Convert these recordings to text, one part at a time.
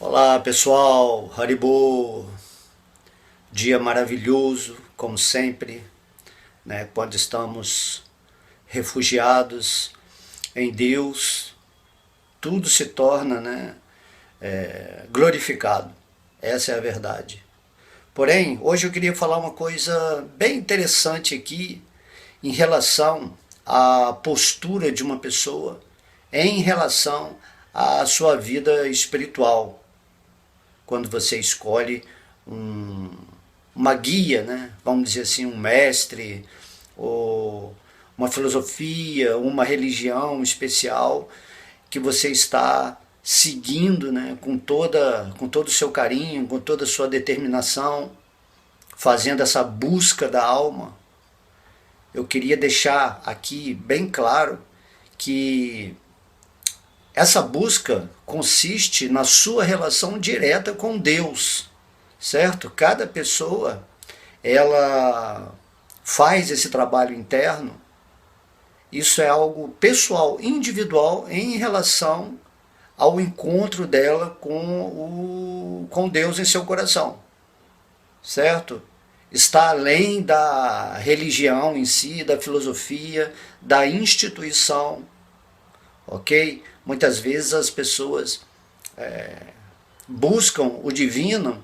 Olá pessoal, Haribo, dia maravilhoso, como sempre, né? Quando estamos refugiados em Deus, tudo se torna, né, glorificado, essa é a verdade. Porém, hoje eu queria falar uma coisa bem interessante aqui em relação à postura de uma pessoa em relação à sua vida espiritual, quando você escolhe um, uma guia, né? Vamos dizer assim, um mestre, ou uma filosofia, uma religião especial que você está seguindo, né? Com todo o seu carinho, com toda a sua determinação, fazendo essa busca da alma. Eu queria deixar aqui bem claro que essa busca consiste na sua relação direta com Deus, certo? Cada pessoa, ela faz esse trabalho interno. Isso é algo pessoal, individual, em relação ao encontro dela com Deus em seu coração, certo? Está além da religião em si, da filosofia, da instituição, ok? Muitas vezes as pessoas buscam o divino,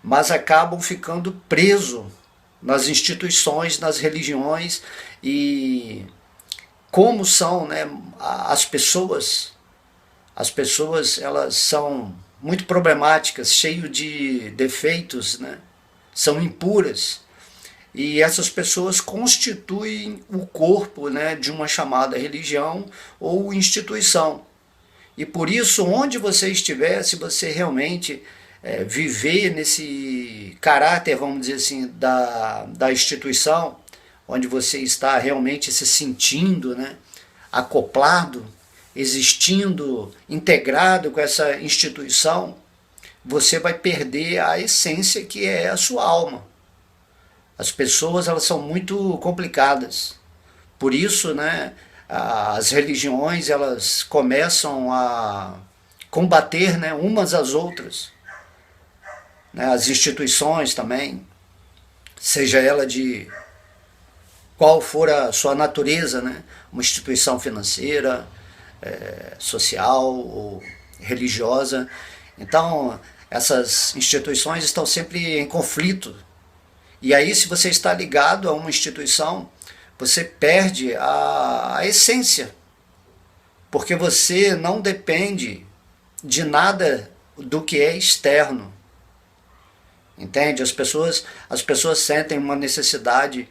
mas acabam ficando presos nas instituições, nas religiões, e como são, né, as pessoas elas são muito problemáticas, cheias de defeitos, né, são impuras, e essas pessoas constituem o corpo, né, de uma chamada religião ou instituição. E por isso, onde você estiver, se você realmente viver nesse caráter, vamos dizer assim, da instituição, onde você está realmente se sentindo, né, acoplado, existindo, integrado com essa instituição, você vai perder a essência que é a sua alma. As pessoas elas são muito complicadas. Por isso, né, as religiões elas começam a combater, né, umas às outras, né, as instituições também, seja ela de qual for a sua natureza, né, uma instituição financeira, social ou religiosa. Então, essas instituições estão sempre em conflito. E aí, se você está ligado a uma instituição, você perde a essência, porque você não depende de nada do que é externo. Entende? As pessoas sentem uma necessidade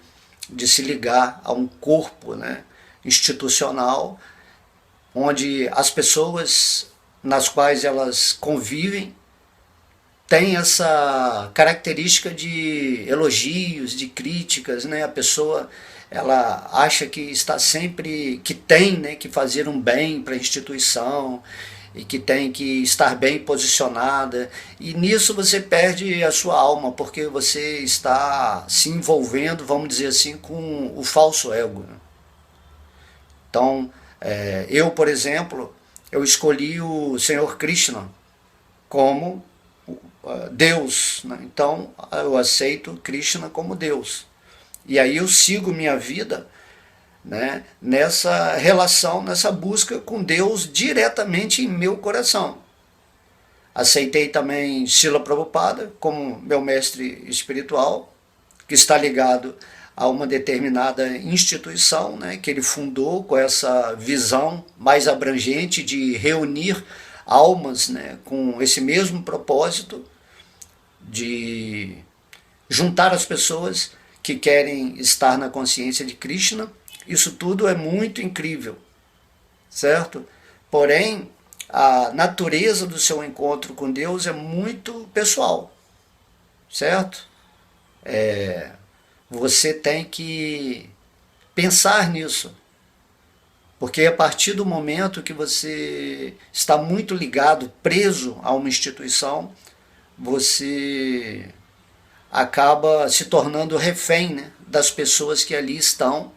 de se ligar a um corpo, né, institucional, onde as pessoas nas quais elas convivem tem essa característica de elogios, de críticas, né? A pessoa ela acha que está sempre, que tem, né, que fazer um bem para a instituição e que tem que estar bem posicionada, e nisso você perde a sua alma, porque você está se envolvendo, vamos dizer assim, com o falso ego, né? Então, eu, por exemplo, eu escolhi o Senhor Krishna como Deus, né? Então eu aceito Krishna como Deus. E aí eu sigo minha vida, né, nessa relação, nessa busca com Deus diretamente em meu coração. Aceitei também Srila Prabhupada como meu mestre espiritual, que está ligado a uma determinada instituição, né, que ele fundou com essa visão mais abrangente de reunir almas, né, com esse mesmo propósito de juntar as pessoas que querem estar na consciência de Krishna. Isso tudo é muito incrível, certo? Porém, a natureza do seu encontro com Deus é muito pessoal, certo? Você tem que pensar nisso, porque a partir do momento que você está muito ligado, preso a uma instituição, você acaba se tornando refém, né, das pessoas que ali estão,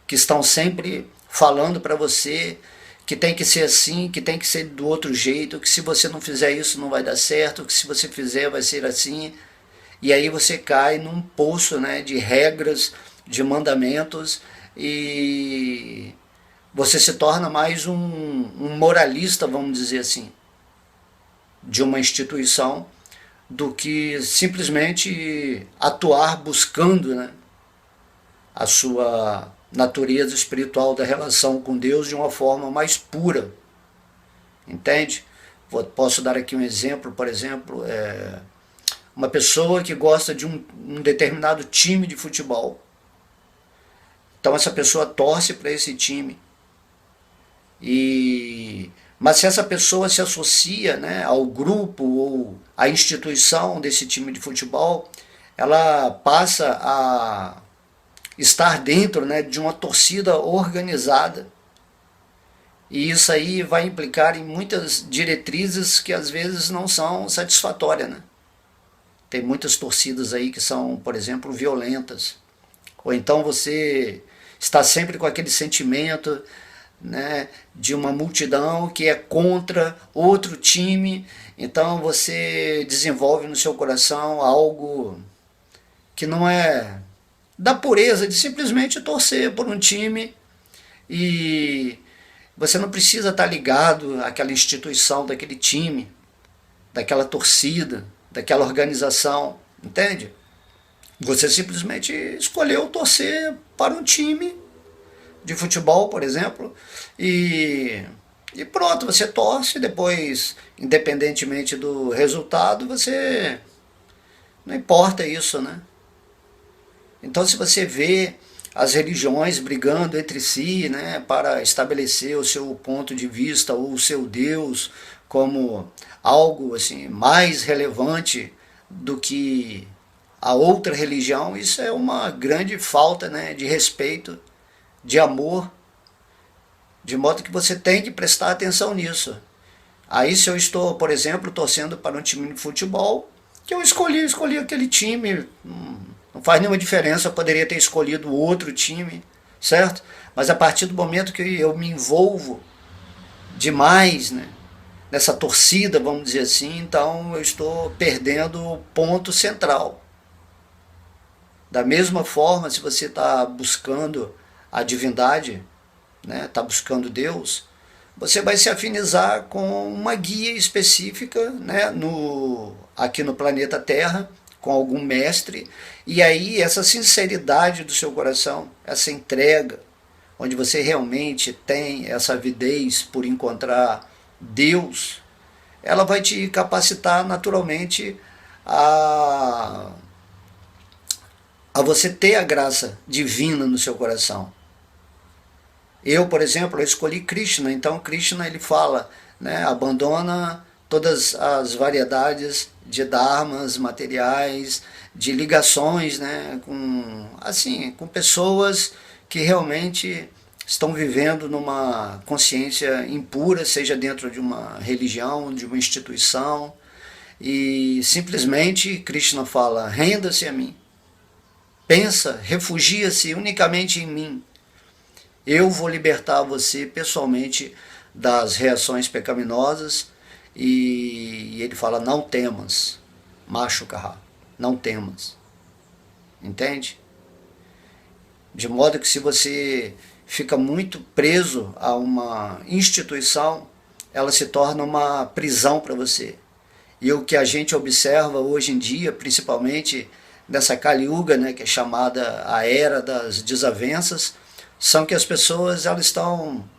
que estão sempre falando para você que tem que ser assim, que tem que ser do outro jeito, que se você não fizer isso não vai dar certo, que se você fizer vai ser assim. E aí você cai num poço, né, de regras, de mandamentos, e você se torna mais um moralista, vamos dizer assim, de uma instituição, do que simplesmente atuar buscando, né, a sua natureza espiritual da relação com Deus de uma forma mais pura, entende? Posso dar aqui um exemplo, por exemplo, uma pessoa que gosta de um determinado time de futebol. Então essa pessoa torce para esse time. Mas se essa pessoa se associa, né, ao grupo ou à instituição desse time de futebol, ela passa a estar dentro, né, de uma torcida organizada. E isso aí vai implicar em muitas diretrizes que às vezes não são satisfatórias, né? Tem muitas torcidas aí que são, por exemplo, violentas. Ou então você está sempre com aquele sentimento, né, de uma multidão que é contra outro time. Então você desenvolve no seu coração algo que não é da pureza de simplesmente torcer por um time, e você não precisa estar ligado àquela instituição, daquele time, daquela torcida, daquela organização, entende? Você simplesmente escolheu torcer para um time de futebol, por exemplo, e pronto, você torce, depois, independentemente do resultado, você não importa isso, né? Então, se você vê as religiões brigando entre si, né, para estabelecer o seu ponto de vista ou o seu Deus como algo assim mais relevante do que a outra religião, isso é uma grande falta, né, de respeito, de amor, de modo que você tem que prestar atenção nisso. Aí se eu estou, por exemplo, torcendo para um time de futebol, que eu escolhi aquele time, não faz nenhuma diferença, eu poderia ter escolhido outro time, certo? Mas a partir do momento que eu me envolvo demais, né, nessa torcida, vamos dizer assim, então eu estou perdendo o ponto central. Da mesma forma, se você está buscando a divindade, né, está buscando Deus, você vai se afinizar com uma guia específica, né, aqui no planeta Terra, com algum mestre, e aí essa sinceridade do seu coração, essa entrega, onde você realmente tem essa avidez por encontrar Deus, ela vai te capacitar naturalmente a você ter a graça divina no seu coração. Eu, por exemplo, eu escolhi Krishna, então Krishna ele fala, né, abandona todas as variedades de dharmas materiais, de ligações, né, com pessoas que realmente estão vivendo numa consciência impura, seja dentro de uma religião, de uma instituição, e simplesmente Krishna fala, renda-se a mim, pensa, refugia-se unicamente em mim, eu vou libertar você pessoalmente das reações pecaminosas. E ele fala, não temas, macho carrá, não temas, entende? De modo que se você fica muito preso a uma instituição, ela se torna uma prisão para você. E o que a gente observa hoje em dia, principalmente nessa Kali Yuga, né, que é chamada a Era das Desavenças, são que as pessoas elas estão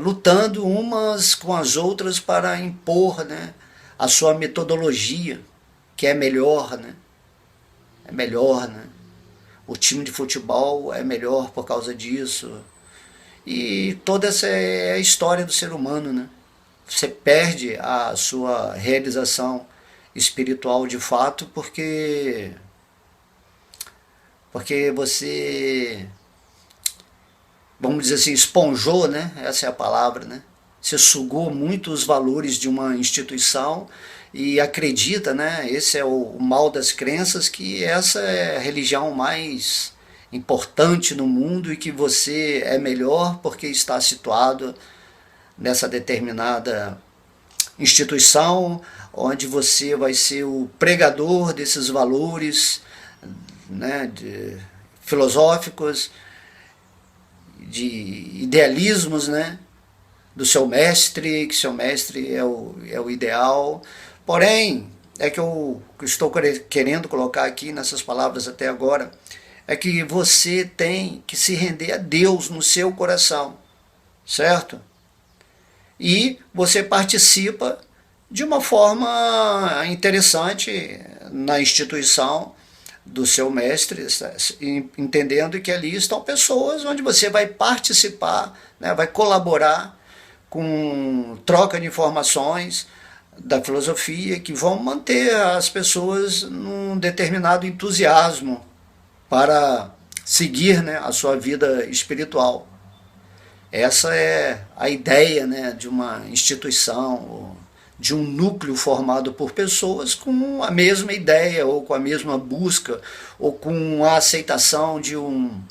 lutando umas com as outras para impor, né, a sua metodologia, que é melhor, né? É melhor, né? O time de futebol é melhor por causa disso. E toda essa é a história do ser humano, né? Você perde a sua realização espiritual de fato porque você, vamos dizer assim, esponjou, né? Essa é a palavra, né? Você sugou muito os valores de uma instituição e acredita, né? Esse é o mal das crenças, que essa é a religião mais importante no mundo e que você é melhor porque está situado nessa determinada instituição, onde você vai ser o pregador desses valores, né, filosóficos, de idealismos, né, do seu mestre, que seu mestre é o ideal. Porém, é que eu estou querendo colocar aqui nessas palavras até agora, é que você tem que se render a Deus no seu coração, certo? E você participa de uma forma interessante na instituição do seu mestre, entendendo que ali estão pessoas onde você vai participar, né, vai colaborar com troca de informações da filosofia que vão manter as pessoas num determinado entusiasmo para seguir, né, a sua vida espiritual. Essa é a ideia, né, de uma instituição, de um núcleo formado por pessoas com a mesma ideia, ou com a mesma busca, ou com a aceitação de um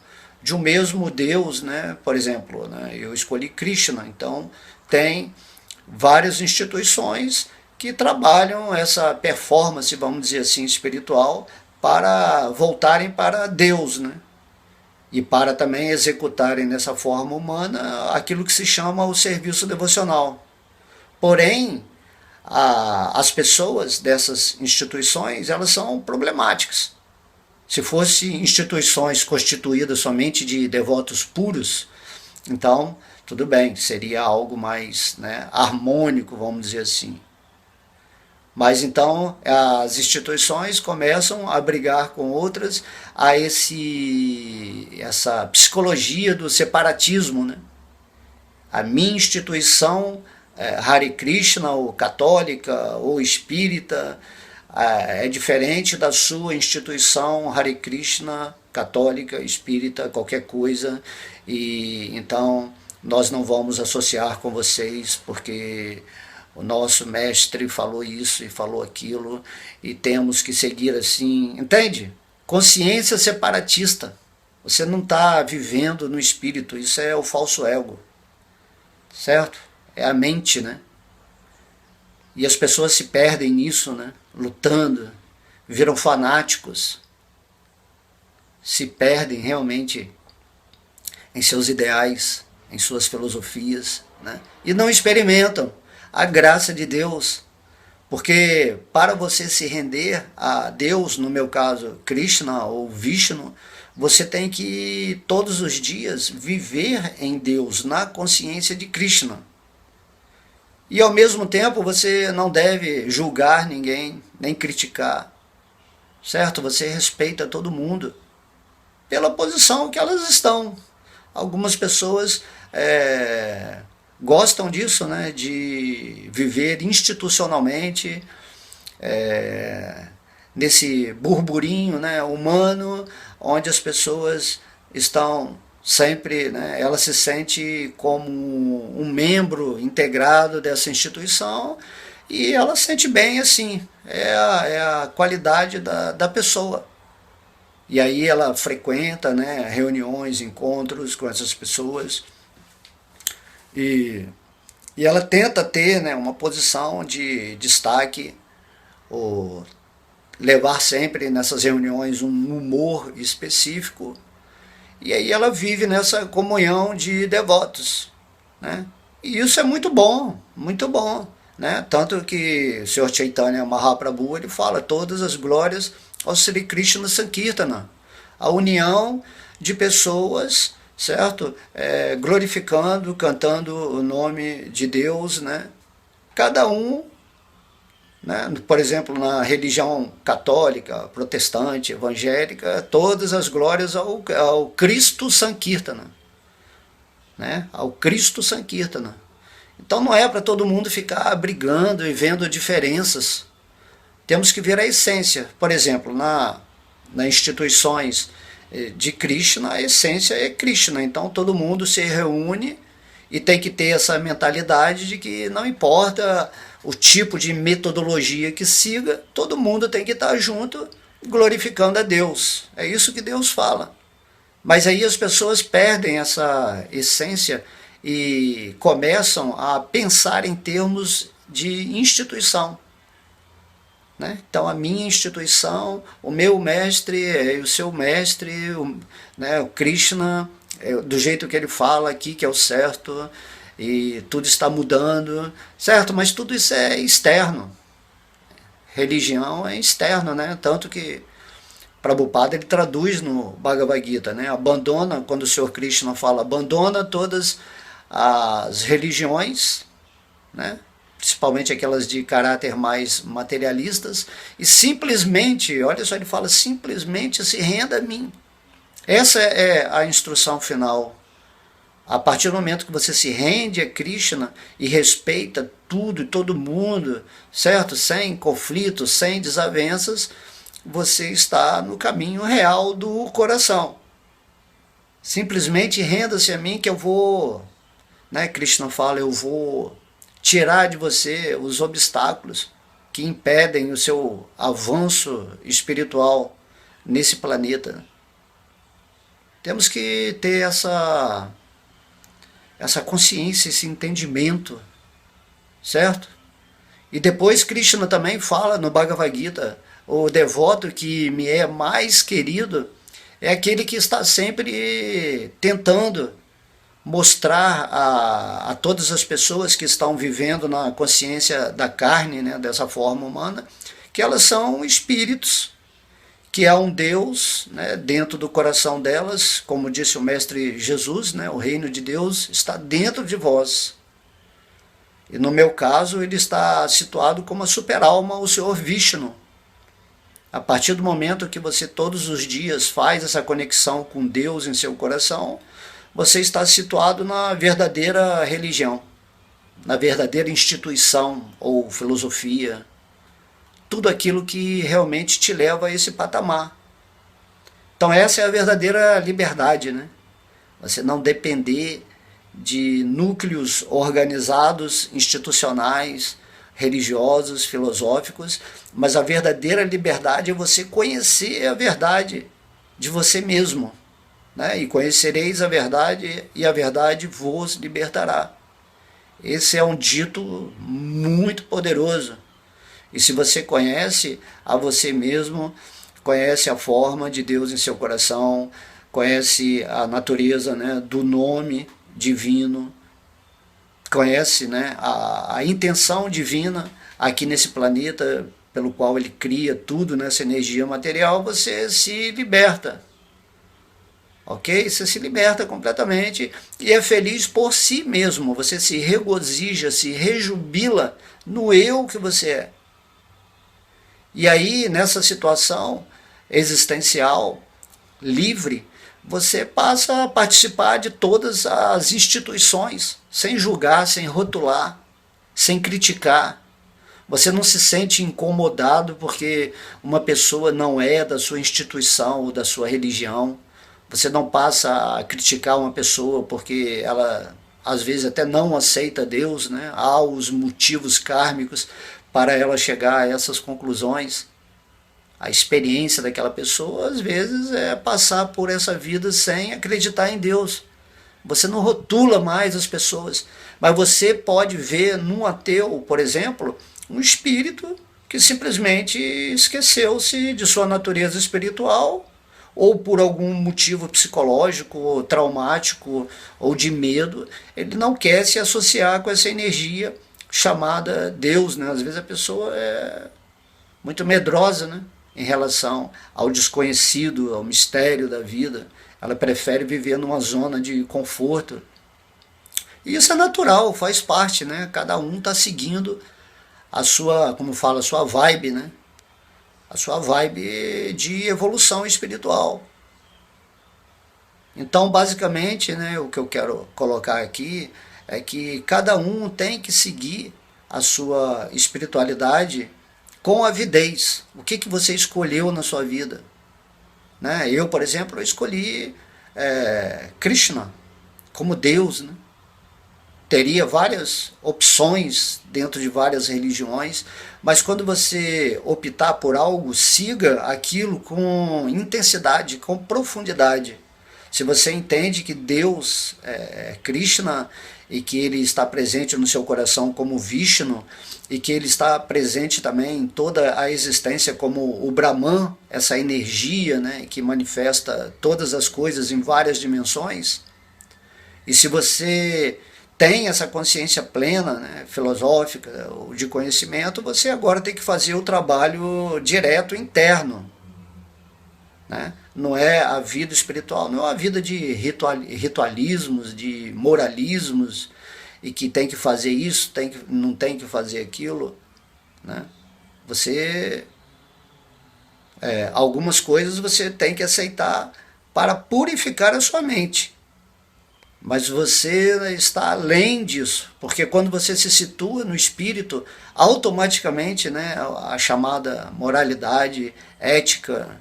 mesmo Deus, né? Por exemplo, né, eu escolhi Krishna, então tem várias instituições que trabalham essa performance, vamos dizer assim, espiritual, para voltarem para Deus, né? E para também executarem nessa forma humana aquilo que se chama o serviço devocional. Porém, as pessoas dessas instituições, elas são problemáticas. Se fossem instituições constituídas somente de devotos puros, então tudo bem, seria algo mais, né, harmônico, vamos dizer assim. Mas então as instituições começam a brigar com outras, a essa psicologia do separatismo, né? A minha instituição Hare Krishna, ou católica, ou espírita, é diferente da sua instituição Hare Krishna, católica, espírita, qualquer coisa, e então nós não vamos associar com vocês porque o nosso mestre falou isso e falou aquilo, e temos que seguir assim, entende? Consciência separatista. Você não está vivendo no espírito, isso é o falso ego, certo? É a mente, né? E as pessoas se perdem nisso, né? Lutando, viram fanáticos, se perdem realmente em seus ideais, em suas filosofias, né? E não experimentam a graça de Deus, porque para você se render a Deus, no meu caso Krishna ou Vishnu, você tem que todos os dias viver em Deus, na consciência de Krishna. E ao mesmo tempo você não deve julgar ninguém, nem criticar, certo? Você respeita todo mundo pela posição que elas estão. Algumas pessoas gostam disso, né? De viver institucionalmente, nesse burburinho, né, humano, onde as pessoas estão sempre, né, ela se sente como um membro integrado dessa instituição, e ela se sente bem assim, é a qualidade da pessoa. E aí ela frequenta, né, reuniões, encontros com essas pessoas, e ela tenta ter, né, uma posição de destaque, ou levar sempre nessas reuniões um humor específico, e aí ela vive nessa comunhão de devotos, né? E isso é muito bom, né? Tanto que o Sr. Chaitanya Mahaprabhu, ele fala todas as glórias ao Sri Krishna Sankirtana, a união de pessoas, certo? Glorificando, cantando o nome de Deus, né? Cada um, né? Por exemplo, na religião católica, protestante, evangélica, todas as glórias ao Cristo Sankirtana, né? Ao Cristo Sankirtana. Então não é para todo mundo ficar brigando e vendo diferenças. Temos que ver a essência. Por exemplo, nas instituições de Krishna, a essência é Krishna. Então todo mundo se reúne e tem que ter essa mentalidade de que não importa o tipo de metodologia que siga, todo mundo tem que estar junto glorificando a Deus. É isso que Deus fala. Mas aí as pessoas perdem essa essência e começam a pensar em termos de instituição, né? Então a minha instituição, o meu mestre é o seu mestre, né, o Krishna, do jeito que ele fala aqui, que é o certo, e tudo está mudando, certo? Mas tudo isso é externo. Religião é externo, né? Tanto que Prabhupada ele traduz no Bhagavad Gita, né? Abandona, quando o Senhor Krishna fala, abandona todas as religiões, né? Principalmente aquelas de caráter mais materialistas, e simplesmente, olha só, ele fala, simplesmente se renda a mim. Essa é a instrução final. A partir do momento que você se rende a Krishna e respeita tudo e todo mundo, certo? Sem conflitos, sem desavenças, você está no caminho real do coração. Simplesmente renda-se a mim que eu vou, né? Krishna fala, eu vou tirar de você os obstáculos que impedem o seu avanço espiritual nesse planeta. Temos que ter essa consciência, esse entendimento, certo? E depois Krishna também fala no Bhagavad Gita, o devoto que me é mais querido é aquele que está sempre tentando mostrar a todas as pessoas que estão vivendo na consciência da carne, né, dessa forma humana, que elas são espíritos, que há um Deus, né, dentro do coração delas, como disse o Mestre Jesus, né, o reino de Deus está dentro de vós. E no meu caso, ele está situado como a super-alma, o Senhor Vishnu. A partir do momento que você todos os dias faz essa conexão com Deus em seu coração, você está situado na verdadeira religião, na verdadeira instituição ou filosofia, tudo aquilo que realmente te leva a esse patamar. Então essa é a verdadeira liberdade, né? Você não depender de núcleos organizados, institucionais, religiosos, filosóficos, mas a verdadeira liberdade é você conhecer a verdade de você mesmo, né? E conhecereis a verdade, e a verdade vos libertará. Esse é um dito muito poderoso. E se você conhece a você mesmo, conhece a forma de Deus em seu coração, conhece a natureza, né, do nome divino, conhece, né, a intenção divina aqui nesse planeta pelo qual ele cria tudo nessa energia material, você se liberta. Ok? Você se liberta completamente e é feliz por si mesmo. Você se regozija, se rejubila no eu que você é. E aí, nessa situação existencial, livre, você passa a participar de todas as instituições, sem julgar, sem rotular, sem criticar. Você não se sente incomodado porque uma pessoa não é da sua instituição ou da sua religião. Você não passa a criticar uma pessoa porque ela, às vezes, até não aceita Deus, né? Há os motivos kármicos para ela chegar a essas conclusões. A experiência daquela pessoa, às vezes, é passar por essa vida sem acreditar em Deus. Você não rotula mais as pessoas, mas você pode ver num ateu, por exemplo, um espírito que simplesmente esqueceu-se de sua natureza espiritual, ou por algum motivo psicológico, ou traumático, ou de medo, ele não quer se associar com essa energia chamada Deus, né? Às vezes a pessoa é muito medrosa, né, em relação ao desconhecido, ao mistério da vida. Ela prefere viver numa zona de conforto. E isso é natural, faz parte, né? Cada um está seguindo a sua, como fala, a sua vibe, né? A sua vibe de evolução espiritual. Então, basicamente, né, o que eu quero colocar aqui é que cada um tem que seguir a sua espiritualidade com avidez. O que você escolheu na sua vida? Né? Eu, por exemplo, eu escolhi Krishna como Deus, né? Teria várias opções dentro de várias religiões, mas quando você optar por algo, siga aquilo com intensidade, com profundidade. Se você entende que Deus é Krishna e que ele está presente no seu coração como Vishnu e que ele está presente também em toda a existência como o Brahman, essa energia, né, que manifesta todas as coisas em várias dimensões. E se você tem essa consciência plena, né, filosófica ou de conhecimento, você agora tem que fazer o trabalho direto interno, né? Não é a vida espiritual, não é a vida de ritualismos, de moralismos, e que tem que fazer isso, não tem que fazer aquilo, né? Você, algumas coisas você tem que aceitar para purificar a sua mente. Mas você está além disso, porque quando você se situa no espírito, automaticamente, né, a chamada moralidade, ética,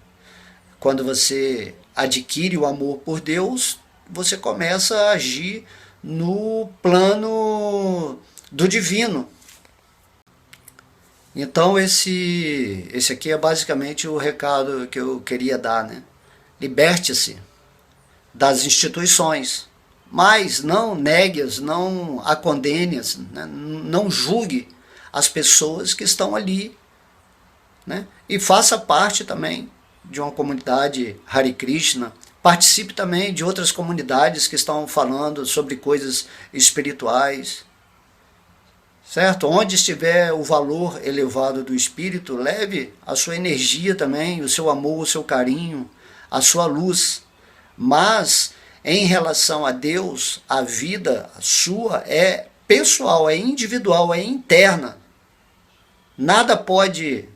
quando você adquire o amor por Deus, você começa a agir no plano do divino. Então esse aqui é basicamente o recado que eu queria dar, né? Liberte-se das instituições, mas não negue-as, não a condene-as, né? Não julgue as pessoas que estão ali, né? E faça parte também de uma comunidade Hare Krishna, participe também de outras comunidades que estão falando sobre coisas espirituais, certo? Onde estiver o valor elevado do espírito, leve a sua energia também, o seu amor, o seu carinho, a sua luz. Mas em relação a Deus, a vida sua é pessoal, é individual, é interna. Nada pode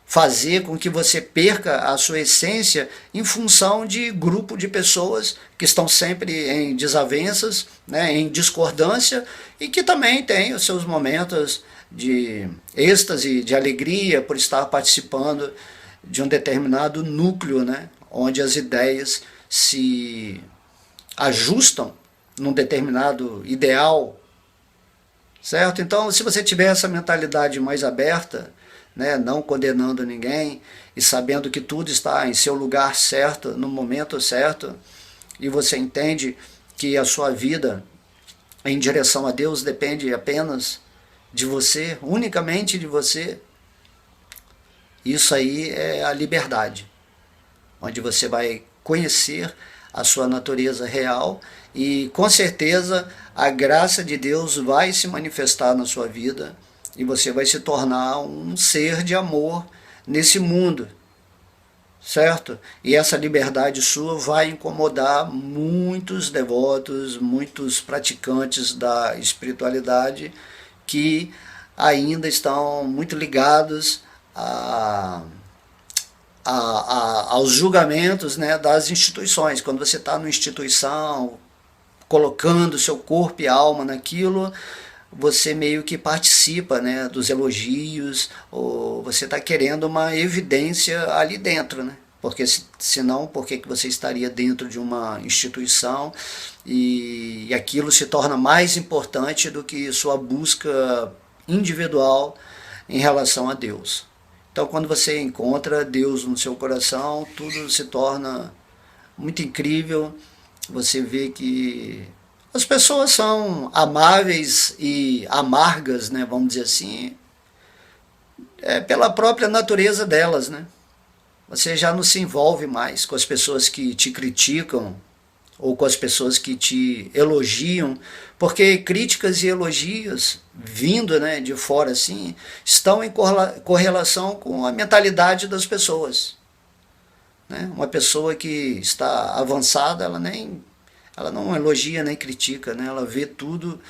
fazer com que você perca a sua essência em função de grupo de pessoas que estão sempre em desavenças, né, em discordância, e que também têm os seus momentos de êxtase, de alegria por estar participando de um determinado núcleo, né, onde as ideias se ajustam num determinado ideal, certo? Então, se você tiver essa mentalidade mais aberta, né, não condenando ninguém e sabendo que tudo está em seu lugar certo, no momento certo, e você entende que a sua vida em direção a Deus depende apenas de você, unicamente de você, isso aí é a liberdade, onde você vai conhecer a sua natureza real e com certeza a graça de Deus vai se manifestar na sua vida e você vai se tornar um ser de amor nesse mundo, certo? E essa liberdade sua vai incomodar muitos devotos, muitos praticantes da espiritualidade que ainda estão muito ligados aos julgamentos, né, das instituições. Quando você está numa instituição, colocando seu corpo e alma naquilo, você meio que participa, né, dos elogios, ou você está querendo uma evidência ali dentro, né? Porque senão, por que você estaria dentro de uma instituição e aquilo se torna mais importante do que sua busca individual em relação a Deus? Então, quando você encontra Deus no seu coração, tudo se torna muito incrível. Você vê que as pessoas são amáveis e amargas, né, vamos dizer assim, pela própria natureza delas, né? Você já não se envolve mais com as pessoas que te criticam ou com as pessoas que te elogiam, porque críticas e elogios vindo, né, de fora assim, estão em correlação com a mentalidade das pessoas, né? Uma pessoa que está avançada, ela não elogia nem critica, né? Ela vê tudo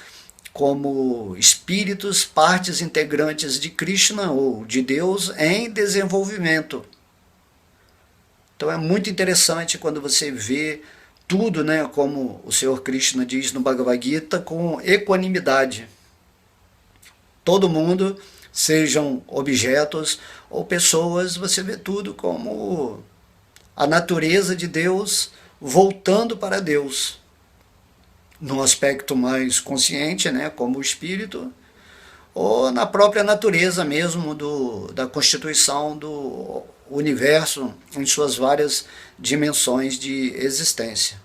como espíritos, partes integrantes de Krishna ou de Deus em desenvolvimento. Então é muito interessante quando você vê tudo, né, como o Senhor Krishna diz no Bhagavad Gita, com equanimidade. Todo mundo, sejam objetos ou pessoas, você vê tudo como a natureza de Deus voltando para Deus, num aspecto mais consciente, né, como o espírito, ou na própria natureza mesmo da constituição do universo em suas várias dimensões de existência.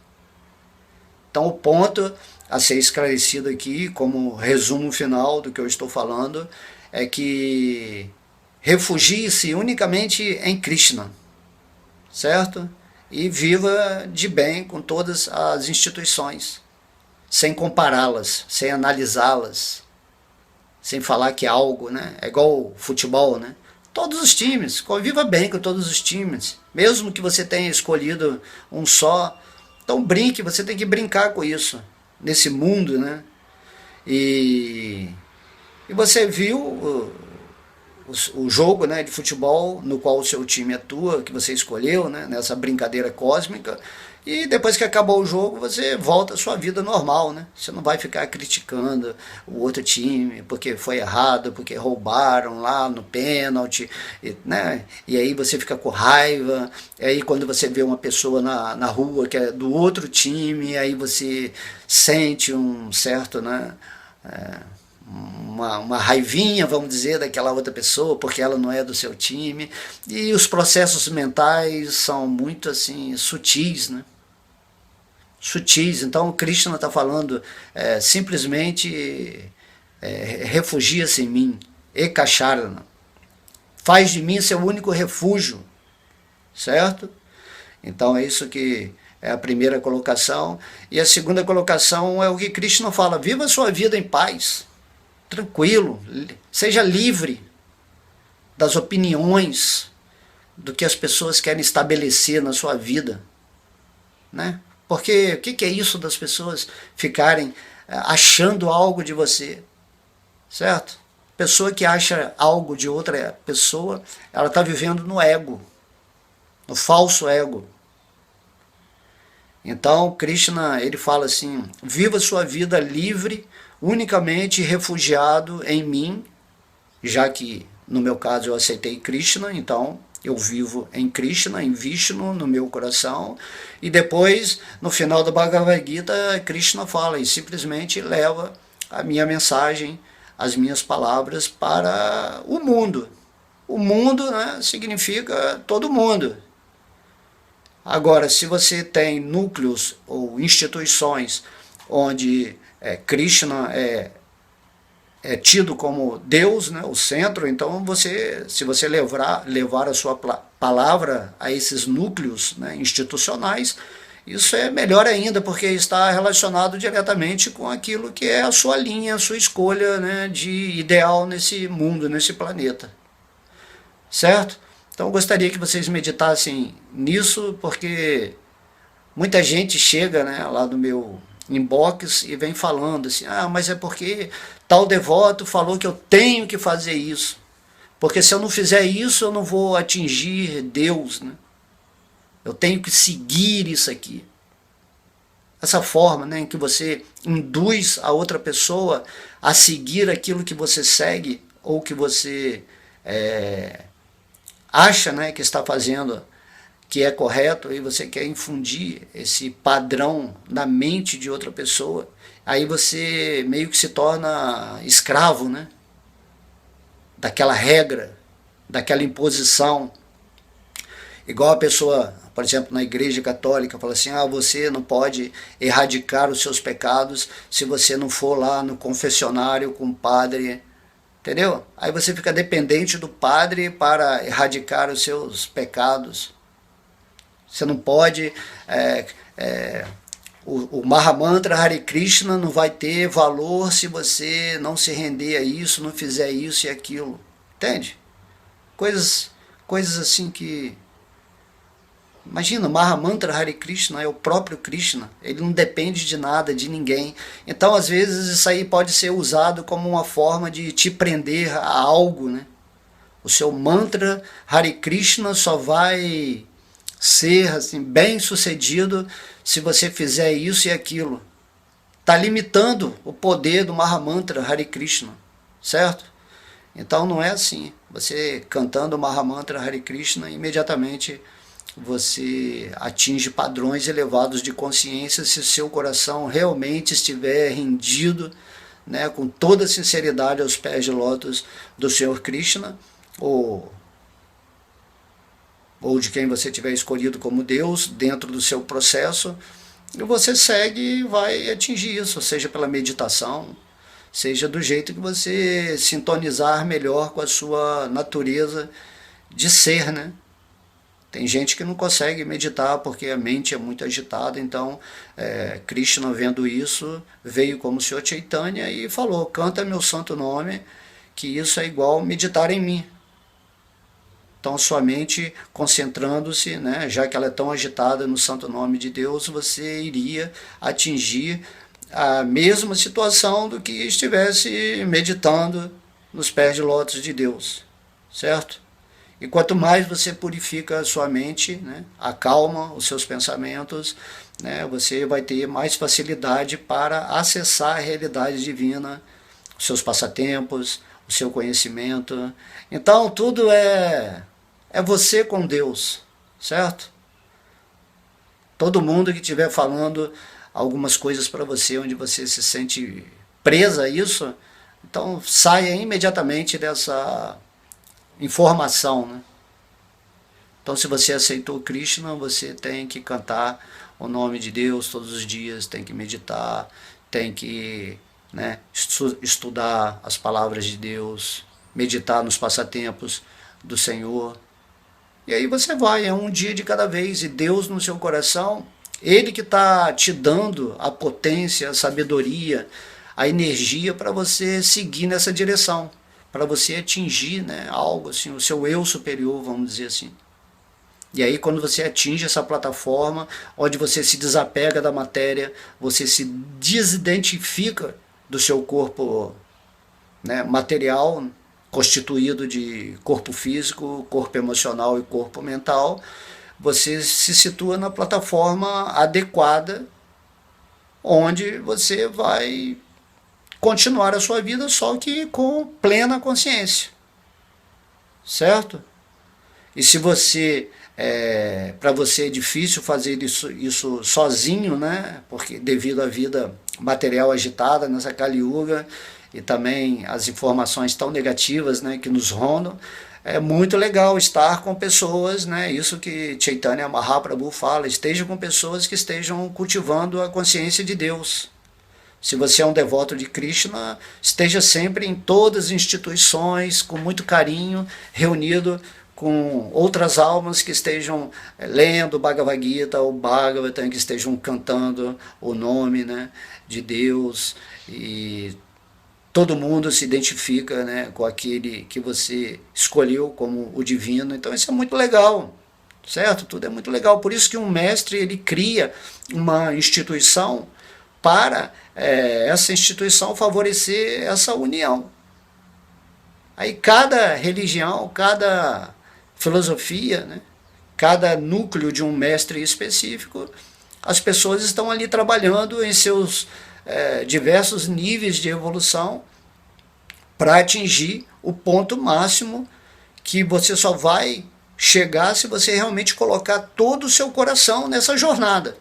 Então, o ponto a ser esclarecido aqui, como resumo final do que eu estou falando, é que refugie-se unicamente em Krishna, certo? E viva de bem com todas as instituições, sem compará-las, sem analisá-las, sem falar que é algo, né? É igual futebol, né? Todos os times, conviva bem com todos os times, mesmo que você tenha escolhido um só. Então brinque, você tem que brincar com isso, nesse mundo, né? E você viu o jogo, né, de futebol no qual o seu time atua, que você escolheu, né, nessa brincadeira cósmica, e depois que acabou o jogo você volta à sua vida normal, né? Você não vai ficar criticando o outro time porque foi errado, porque roubaram lá no pênalti, né? E aí você fica com raiva, e aí quando você vê uma pessoa na rua que é do outro time, aí você sente um certo, né, uma raivinha, vamos dizer, daquela outra pessoa, porque ela não é do seu time, e os processos mentais são muito assim sutis, né? Sutis. Então o Krishna está falando simplesmente refugia-se em mim, ekacharana, faz de mim seu único refúgio, certo? Então é isso que é a primeira colocação. E a segunda colocação é o que Krishna fala: viva a sua vida em paz, tranquilo, seja livre das opiniões do que as pessoas querem estabelecer na sua vida, né? Porque o que é isso das pessoas ficarem achando algo de você, certo? Pessoa que acha algo de outra pessoa, ela está vivendo no ego, no falso ego. Então Krishna, ele fala assim: viva sua vida livre, unicamente refugiado em mim, já que no meu caso eu aceitei Krishna, então eu vivo em Krishna, em Vishnu, no meu coração. E depois, no final do Bhagavad Gita, Krishna fala e simplesmente leva a minha mensagem, as minhas palavras para o mundo. O mundo, né, significa todo mundo. Agora, se você tem núcleos ou instituições onde Krishna é tido como Deus, né, o centro, então se você levar a sua palavra a esses núcleos, né, institucionais, isso é melhor ainda, porque está relacionado diretamente com aquilo que é a sua linha, a sua escolha, né, de ideal nesse mundo, nesse planeta. Certo? Então eu gostaria que vocês meditassem nisso, porque muita gente chega, né, lá do meu inbox e vem falando assim: ah, mas é porque tal devoto falou que eu tenho que fazer isso, porque se eu não fizer isso eu não vou atingir Deus, né? Eu tenho que seguir isso aqui. Essa forma, né, em que você induz a outra pessoa a seguir aquilo que você segue ou que você acha, né, que está fazendo, que é correto, e você quer infundir esse padrão na mente de outra pessoa, aí você meio que se torna escravo, né, daquela regra, daquela imposição. Igual a pessoa, por exemplo, na igreja católica, fala assim: ah, você não pode erradicar os seus pecados se você não for lá no confessionário com o padre, entendeu? Aí você fica dependente do padre para erradicar os seus pecados. Você não pode... o Mahamantra Hare Krishna não vai ter valor se você não se render a isso, não fizer isso e aquilo. Entende? Coisas assim que... Imagina, o Mahamantra Hare Krishna é o próprio Krishna, ele não depende de nada, de ninguém. Então, às vezes, isso aí pode ser usado como uma forma de te prender a algo, né? O seu mantra Hare Krishna só vai ser assim, bem sucedido se você fizer isso e aquilo. Está limitando o poder do Mahamantra Hare Krishna, certo? Então não é assim. Você cantando o Mahamantra Hare Krishna, imediatamente você atinge padrões elevados de consciência se seu coração realmente estiver rendido, né, com toda sinceridade aos pés de lótus do Senhor Krishna, ou ou de quem você tiver escolhido como Deus dentro do seu processo, e você segue e vai atingir isso, seja pela meditação, seja do jeito que você sintonizar melhor com a sua natureza de ser, né? Tem gente que não consegue meditar porque a mente é muito agitada, então Krishna, vendo isso, veio como Senhor Chaitanya e falou: canta meu santo nome, que isso é igual meditar em mim. Então, sua mente concentrando-se, né, já que ela é tão agitada no santo nome de Deus, você iria atingir a mesma situação do que estivesse meditando nos pés de lótus de Deus, certo? E quanto mais você purifica a sua mente, né, acalma os seus pensamentos, né, você vai ter mais facilidade para acessar a realidade divina, os seus passatempos, o seu conhecimento. Então, tudo é você com Deus, certo? Todo mundo que estiver falando algumas coisas para você, onde você se sente presa a isso, então saia imediatamente dessa informação, né? Então, se você aceitou Krishna, você tem que cantar o nome de Deus todos os dias, tem que meditar, tem que, né, estudar as palavras de Deus, meditar nos passatempos do Senhor. E aí você vai, é um dia de cada vez, e Deus no seu coração, Ele que está te dando a potência, a sabedoria, a energia para você seguir nessa direção, para você atingir, né, algo assim, o seu eu superior, vamos dizer assim. E aí quando você atinge essa plataforma, onde você se desapega da matéria, você se desidentifica do seu corpo, né, material, constituído de corpo físico, corpo emocional e corpo mental, você se situa na plataforma adequada, onde você vai continuar a sua vida, só que com plena consciência, certo? E se você, para você é difícil fazer isso sozinho, né? Porque devido à vida material agitada nessa Kali Yuga, e também as informações tão negativas, né, que nos rondam, é muito legal estar com pessoas, né, isso que Chaitanya Mahaprabhu fala, esteja com pessoas que estejam cultivando a consciência de Deus. Se você é um devoto de Krishna, esteja sempre em todas as instituições, com muito carinho, reunido com outras almas que estejam lendo o Bhagavad Gita ou Bhagavatam, que estejam cantando o nome, né, de Deus, e todo mundo se identifica, né, com aquele que você escolheu como o divino. Então isso é muito legal, certo? Tudo é muito legal. Por isso que um mestre, ele cria uma instituição para essa instituição favorecer essa união. Aí cada religião, cada filosofia, né, cada núcleo de um mestre específico, as pessoas estão ali trabalhando em seus diversos níveis de evolução para atingir o ponto máximo, que você só vai chegar se você realmente colocar todo o seu coração nessa jornada.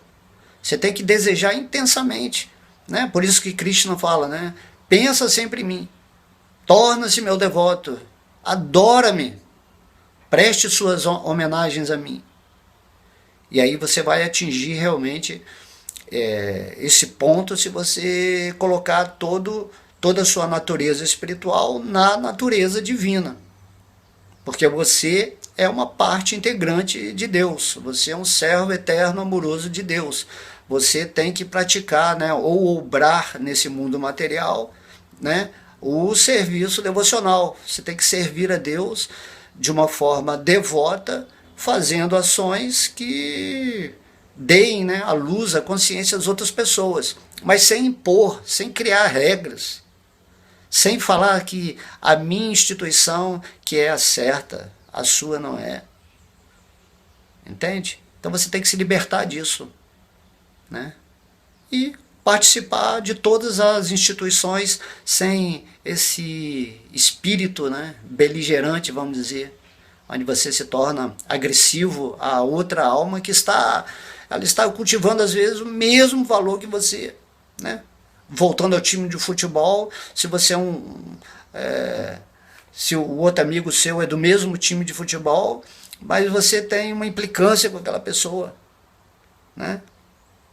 Você tem que desejar intensamente, né? Por isso que Krishna fala, né? Pensa sempre em mim, torna-se meu devoto, adora-me, preste suas homenagens a mim. E aí você vai atingir realmente esse ponto se você colocar toda a sua natureza espiritual na natureza divina. Porque você é uma parte integrante de Deus, você é um servo eterno amoroso de Deus. Você tem que praticar, né, ou obrar nesse mundo material, né, o serviço devocional. Você tem que servir a Deus de uma forma devota, fazendo ações que deem, né, a luz, a consciência das outras pessoas, mas sem impor, sem criar regras, sem falar que a minha instituição que é a certa, a sua não é. Entende? Então você tem que se libertar disso, né? E participar de todas as instituições sem esse espírito, né, beligerante, vamos dizer, onde você se torna agressivo a outra alma que ela está cultivando às vezes o mesmo valor que você, né? Voltando ao time de futebol, se você se o outro amigo seu é do mesmo time de futebol, mas você tem uma implicância com aquela pessoa, né?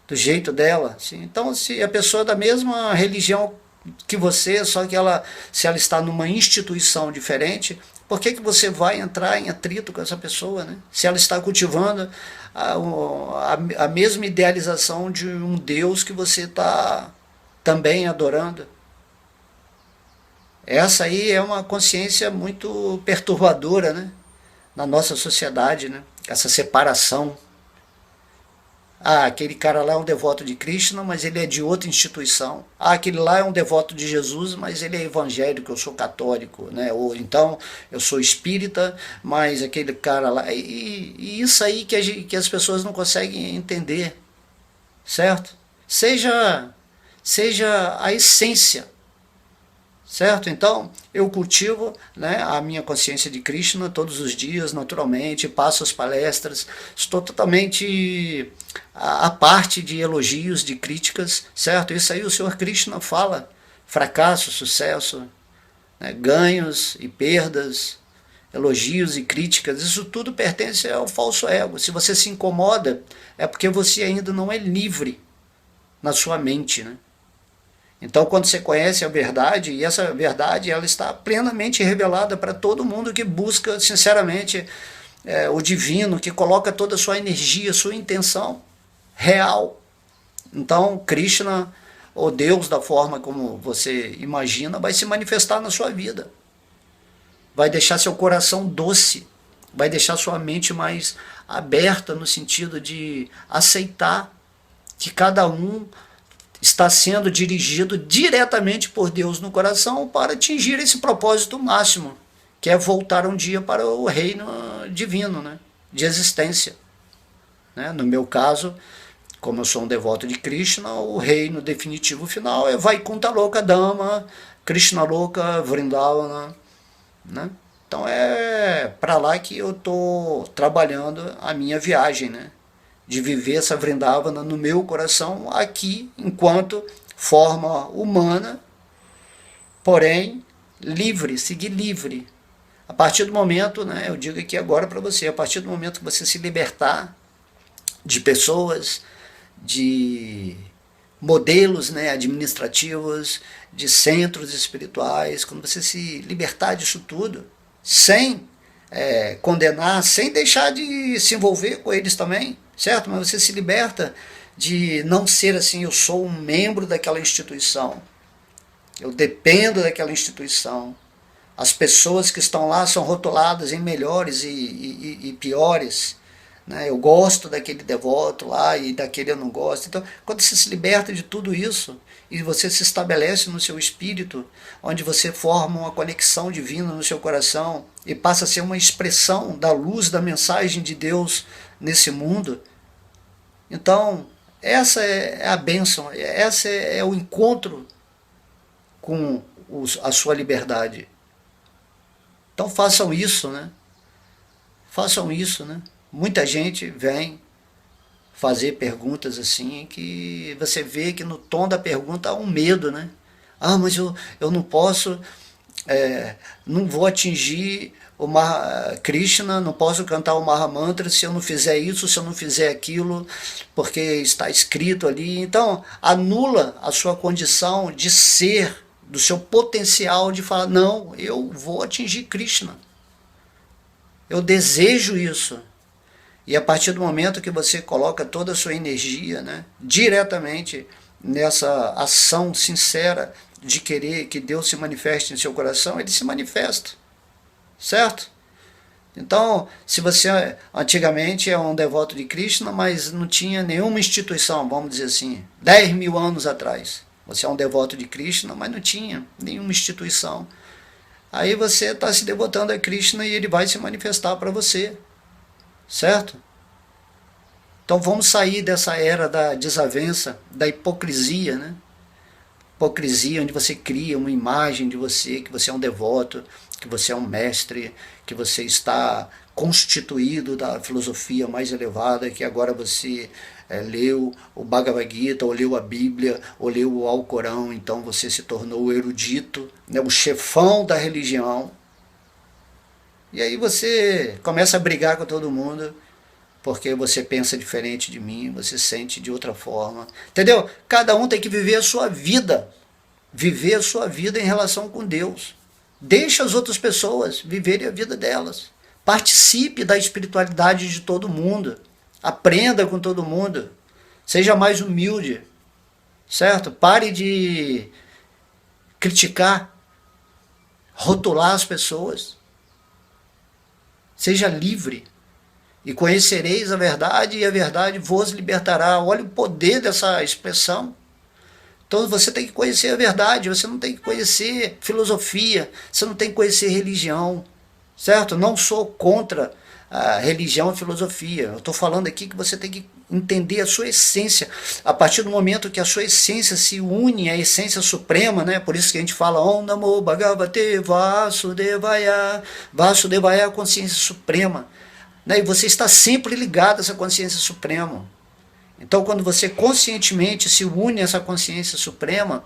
Do jeito dela. Assim. Então, se a pessoa é da mesma religião que você, só que se ela está numa instituição diferente, por que você vai entrar em atrito com essa pessoa, né? Se ela está cultivando a mesma idealização de um Deus que você está também adorando. Essa aí é uma consciência muito perturbadora, né? Na nossa sociedade, né? Essa separação. Ah, aquele cara lá é um devoto de Krishna, mas ele é de outra instituição. Ah, aquele lá é um devoto de Jesus, mas ele é evangélico, eu sou católico, né? Ou então eu sou espírita, mas aquele cara lá. E isso aí que as pessoas não conseguem entender, certo? Seja a essência. Certo? Então, eu cultivo, né, a minha consciência de Krishna todos os dias, naturalmente, passo as palestras, estou totalmente à parte de elogios, de críticas, certo? Isso aí o Senhor Krishna fala, fracasso, sucesso, né, ganhos e perdas, elogios e críticas, isso tudo pertence ao falso ego. Se você se incomoda, é porque você ainda não é livre na sua mente, né? Então, quando você conhece a verdade, e essa verdade ela está plenamente revelada para todo mundo que busca, sinceramente, o divino, que coloca toda a sua energia, sua intenção real. Então, Krishna, ou Deus, da forma como você imagina, vai se manifestar na sua vida. Vai deixar seu coração doce, vai deixar sua mente mais aberta no sentido de aceitar que cada um está sendo dirigido diretamente por Deus no coração para atingir esse propósito máximo, que é voltar um dia para o reino divino, né, de existência. Né? No meu caso, como eu sou um devoto de Krishna, o reino definitivo final é Vaikuntha Loka Dhamma, Krishna Loka Vrindavana. Né? Então é para lá que eu estou trabalhando a minha viagem, né? De viver essa Vrindavana no meu coração aqui, enquanto forma humana, porém livre, seguir livre. A partir do momento, né, eu digo aqui agora para você, a partir do momento que você se libertar de pessoas, de modelos, né, administrativos, de centros espirituais, quando você se libertar disso tudo, sem condenar, sem deixar de se envolver com eles também, certo? Mas você se liberta de não ser assim, eu sou um membro daquela instituição, eu dependo daquela instituição, as pessoas que estão lá são rotuladas em melhores e piores, né? Eu gosto daquele devoto lá e daquele eu não gosto. Então, quando você se liberta de tudo isso e você se estabelece no seu espírito, onde você forma uma conexão divina no seu coração e passa a ser uma expressão da luz, da mensagem de Deus nesse mundo, então essa é a bênção, essa é o encontro com a sua liberdade. Então façam isso, né? Façam isso, né? Muita gente vem fazer perguntas assim que você vê que no tom da pergunta há um medo, né? Ah, mas eu não posso, não vou atingir o Krishna, não posso cantar o Mahamantra se eu não fizer isso, se eu não fizer aquilo, porque está escrito ali. Então, anula a sua condição de ser, do seu potencial de falar, não, eu vou atingir Krishna. Eu desejo isso. E a partir do momento que você coloca toda a sua energia, né, diretamente nessa ação sincera de querer que Deus se manifeste em seu coração, ele se manifesta. Certo? Então, se você antigamente é um devoto de Krishna, mas não tinha nenhuma instituição, vamos dizer assim, 10 mil anos atrás, você é um devoto de Krishna, mas não tinha nenhuma instituição. Aí você está se devotando a Krishna e ele vai se manifestar para você. Certo? Então vamos sair dessa era da desavença, da hipocrisia, né? Hipocrisia onde você cria uma imagem de você, que você é um devoto, que você é um mestre, que você está constituído da filosofia mais elevada, que agora você leu o Bhagavad Gita, ou leu a Bíblia, ou leu o Alcorão, então você se tornou o erudito, né, o chefão da religião. E aí você começa a brigar com todo mundo, porque você pensa diferente de mim, você sente de outra forma. Entendeu? Cada um tem que viver a sua vida. Viver a sua vida em relação com Deus. Deixe as outras pessoas viverem a vida delas. Participe da espiritualidade de todo mundo. Aprenda com todo mundo. Seja mais humilde. Certo? Pare de criticar, rotular as pessoas. Seja livre. E conhecereis a verdade, e a verdade vos libertará. Olha o poder dessa expressão. Então você tem que conhecer a verdade, você não tem que conhecer filosofia, você não tem que conhecer religião, certo? Não sou contra a religião e filosofia. Eu estou falando aqui que você tem que entender a sua essência. A partir do momento que a sua essência se une à essência suprema, né? Por isso que a gente fala Om Namo Bhagavate Vasudevaya. Vasudevaya é a consciência suprema. Né? E você está sempre ligado a essa consciência suprema. Então, quando você conscientemente se une a essa consciência suprema,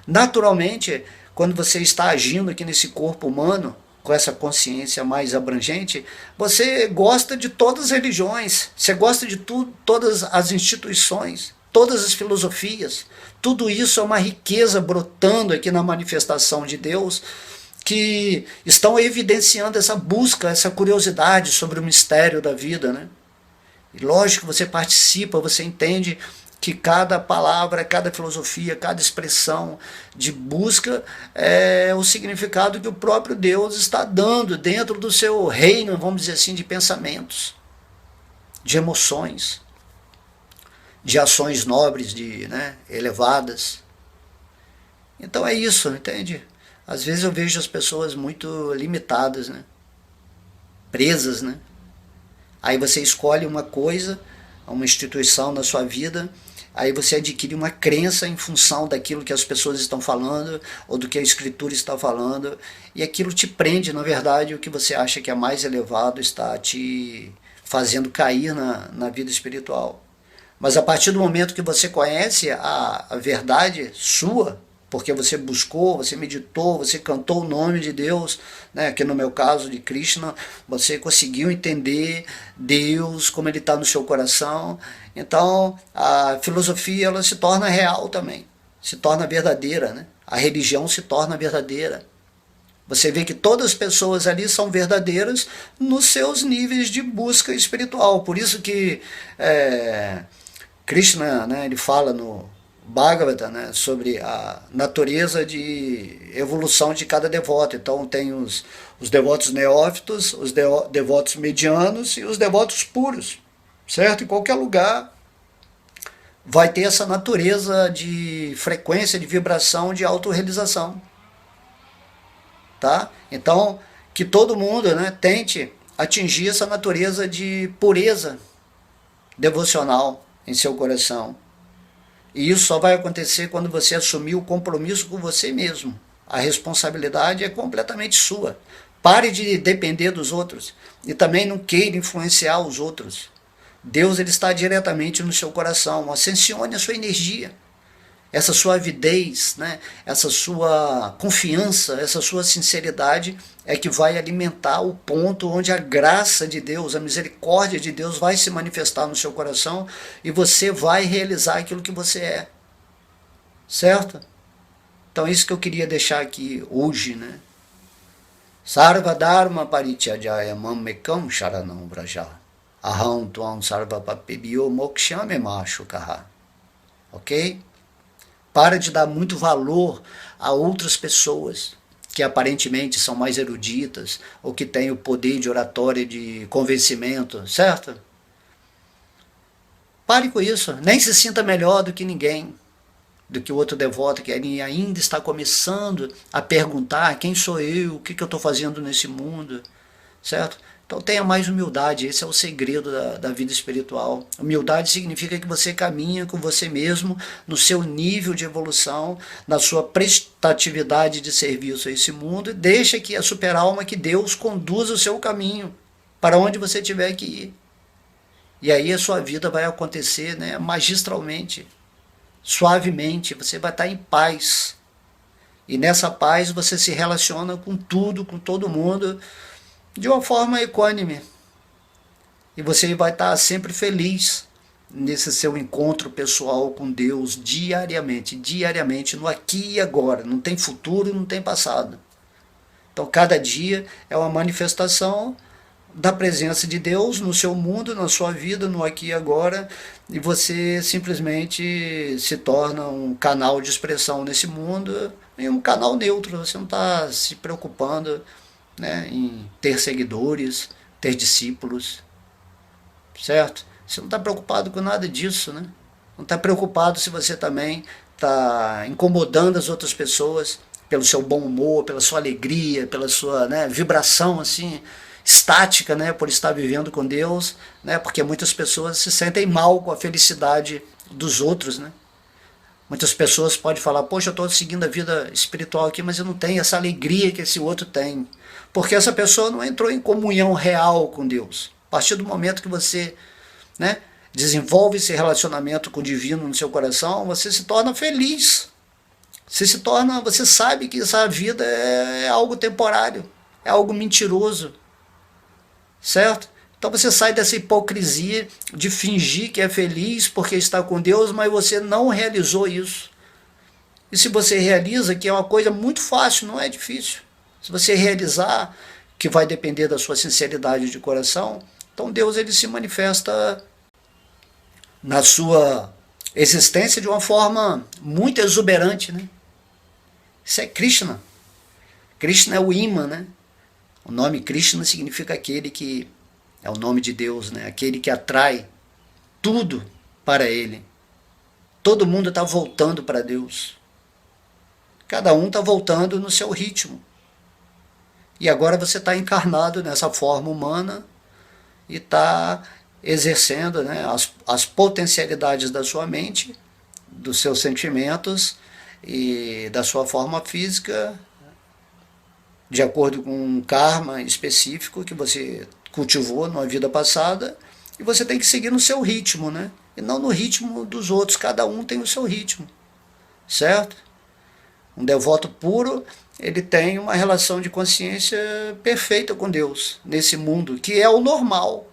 naturalmente, quando você está agindo aqui nesse corpo humano, com essa consciência mais abrangente, você gosta de todas as religiões, você gosta de tudo, todas as instituições, todas as filosofias. Tudo isso é uma riqueza brotando aqui na manifestação de Deus, que estão evidenciando essa busca, essa curiosidade sobre o mistério da vida, né? E lógico que você participa, você entende que cada palavra, cada filosofia, cada expressão de busca é o significado que o próprio Deus está dando dentro do seu reino, vamos dizer assim, de pensamentos, de emoções, de ações nobres, elevadas. Então é isso, entende? Às vezes eu vejo as pessoas muito limitadas, né? Presas, né? Aí você escolhe uma coisa, uma instituição na sua vida, aí você adquire uma crença em função daquilo que as pessoas estão falando, ou do que a escritura está falando, e aquilo te prende, na verdade, o que você acha que é mais elevado está te fazendo cair na vida espiritual. Mas a partir do momento que você conhece a verdade sua, porque você buscou, você meditou, você cantou o nome de Deus, né? Que no meu caso de Krishna, você conseguiu entender Deus, como Ele está no seu coração. Então a filosofia ela se torna real também, se torna verdadeira, né? A religião se torna verdadeira. Você vê que todas as pessoas ali são verdadeiras nos seus níveis de busca espiritual. Por isso que Krishna, né, ele fala no Bhagavata, né, sobre a natureza de evolução de cada devoto. Então tem os devotos neófitos, os devotos medianos e os devotos puros, certo? Em qualquer lugar vai ter essa natureza de frequência, de vibração, de autorrealização. Tá? Então, que todo mundo, né, tente atingir essa natureza de pureza devocional em seu coração. E isso só vai acontecer quando você assumir o compromisso com você mesmo. A responsabilidade é completamente sua. Pare de depender dos outros e também não queira influenciar os outros. Deus ele está diretamente no seu coração. Ascensione a sua energia. Essa sua avidez, né? Essa sua confiança, essa sua sinceridade é que vai alimentar o ponto onde a graça de Deus, a misericórdia de Deus vai se manifestar no seu coração e você vai realizar aquilo que você é. Certo? Então isso que eu queria deixar aqui hoje, né? Sarva Dharma Parityajaya Mammekam Sharanam Vraja Aham Tuam Sarva Papebhyo Mokshame Mashukaha. Ok? Para de dar muito valor a outras pessoas que aparentemente são mais eruditas ou que têm o poder de oratória de convencimento, certo? Pare com isso, nem se sinta melhor do que ninguém, do que o outro devoto que ainda está começando a perguntar quem sou eu, o que eu estou fazendo nesse mundo, certo? Então tenha mais humildade, esse é o segredo da vida espiritual. Humildade significa que você caminha com você mesmo no seu nível de evolução, na sua prestatividade de serviço a esse mundo e deixa que a super-alma, que Deus conduza o seu caminho para onde você tiver que ir. E aí a sua vida vai acontecer, né, magistralmente, suavemente, você vai estar em paz. E nessa paz você se relaciona com tudo, com todo mundo, de uma forma equânime. E você vai estar sempre feliz nesse seu encontro pessoal com Deus diariamente, no aqui e agora. Não tem futuro, não tem passado. Então, cada dia é uma manifestação da presença de Deus no seu mundo, na sua vida, no aqui e agora, e você simplesmente se torna um canal de expressão nesse mundo e um canal neutro. Você não está se preocupando, né, em ter seguidores, ter discípulos, certo? Você não está preocupado com nada disso, né? Não está preocupado se você também está incomodando as outras pessoas pelo seu bom humor, pela sua alegria, pela sua, né, vibração assim estática, né, por estar vivendo com Deus, né? Porque muitas pessoas se sentem mal com a felicidade dos outros, né? Muitas pessoas podem falar, poxa, eu estou seguindo a vida espiritual aqui, mas eu não tenho essa alegria que esse outro tem. Porque essa pessoa não entrou em comunhão real com Deus. A partir do momento que você, né, desenvolve esse relacionamento com o divino no seu coração, você se torna feliz. Você sabe que essa vida é algo temporário, é algo mentiroso, certo? Então você sai dessa hipocrisia de fingir que é feliz porque está com Deus, mas você não realizou isso. E se você realiza, que é uma coisa muito fácil, não é difícil. Se você realizar, que vai depender da sua sinceridade de coração, então Deus ele se manifesta na sua existência de uma forma muito exuberante, né? Isso é Krishna. Krishna é o imã, né? O nome Krishna significa aquele que é o nome de Deus, né? Aquele que atrai tudo para ele. Todo mundo está voltando para Deus. Cada um está voltando no seu ritmo. E agora você está encarnado nessa forma humana e está exercendo, né, as potencialidades da sua mente, dos seus sentimentos e da sua forma física, de acordo com um karma específico que você cultivou numa vida passada, e você tem que seguir no seu ritmo, né? E não no ritmo dos outros. Cada um tem o seu ritmo, certo? Um devoto puro, ele tem uma relação de consciência perfeita com Deus, nesse mundo, que é o normal.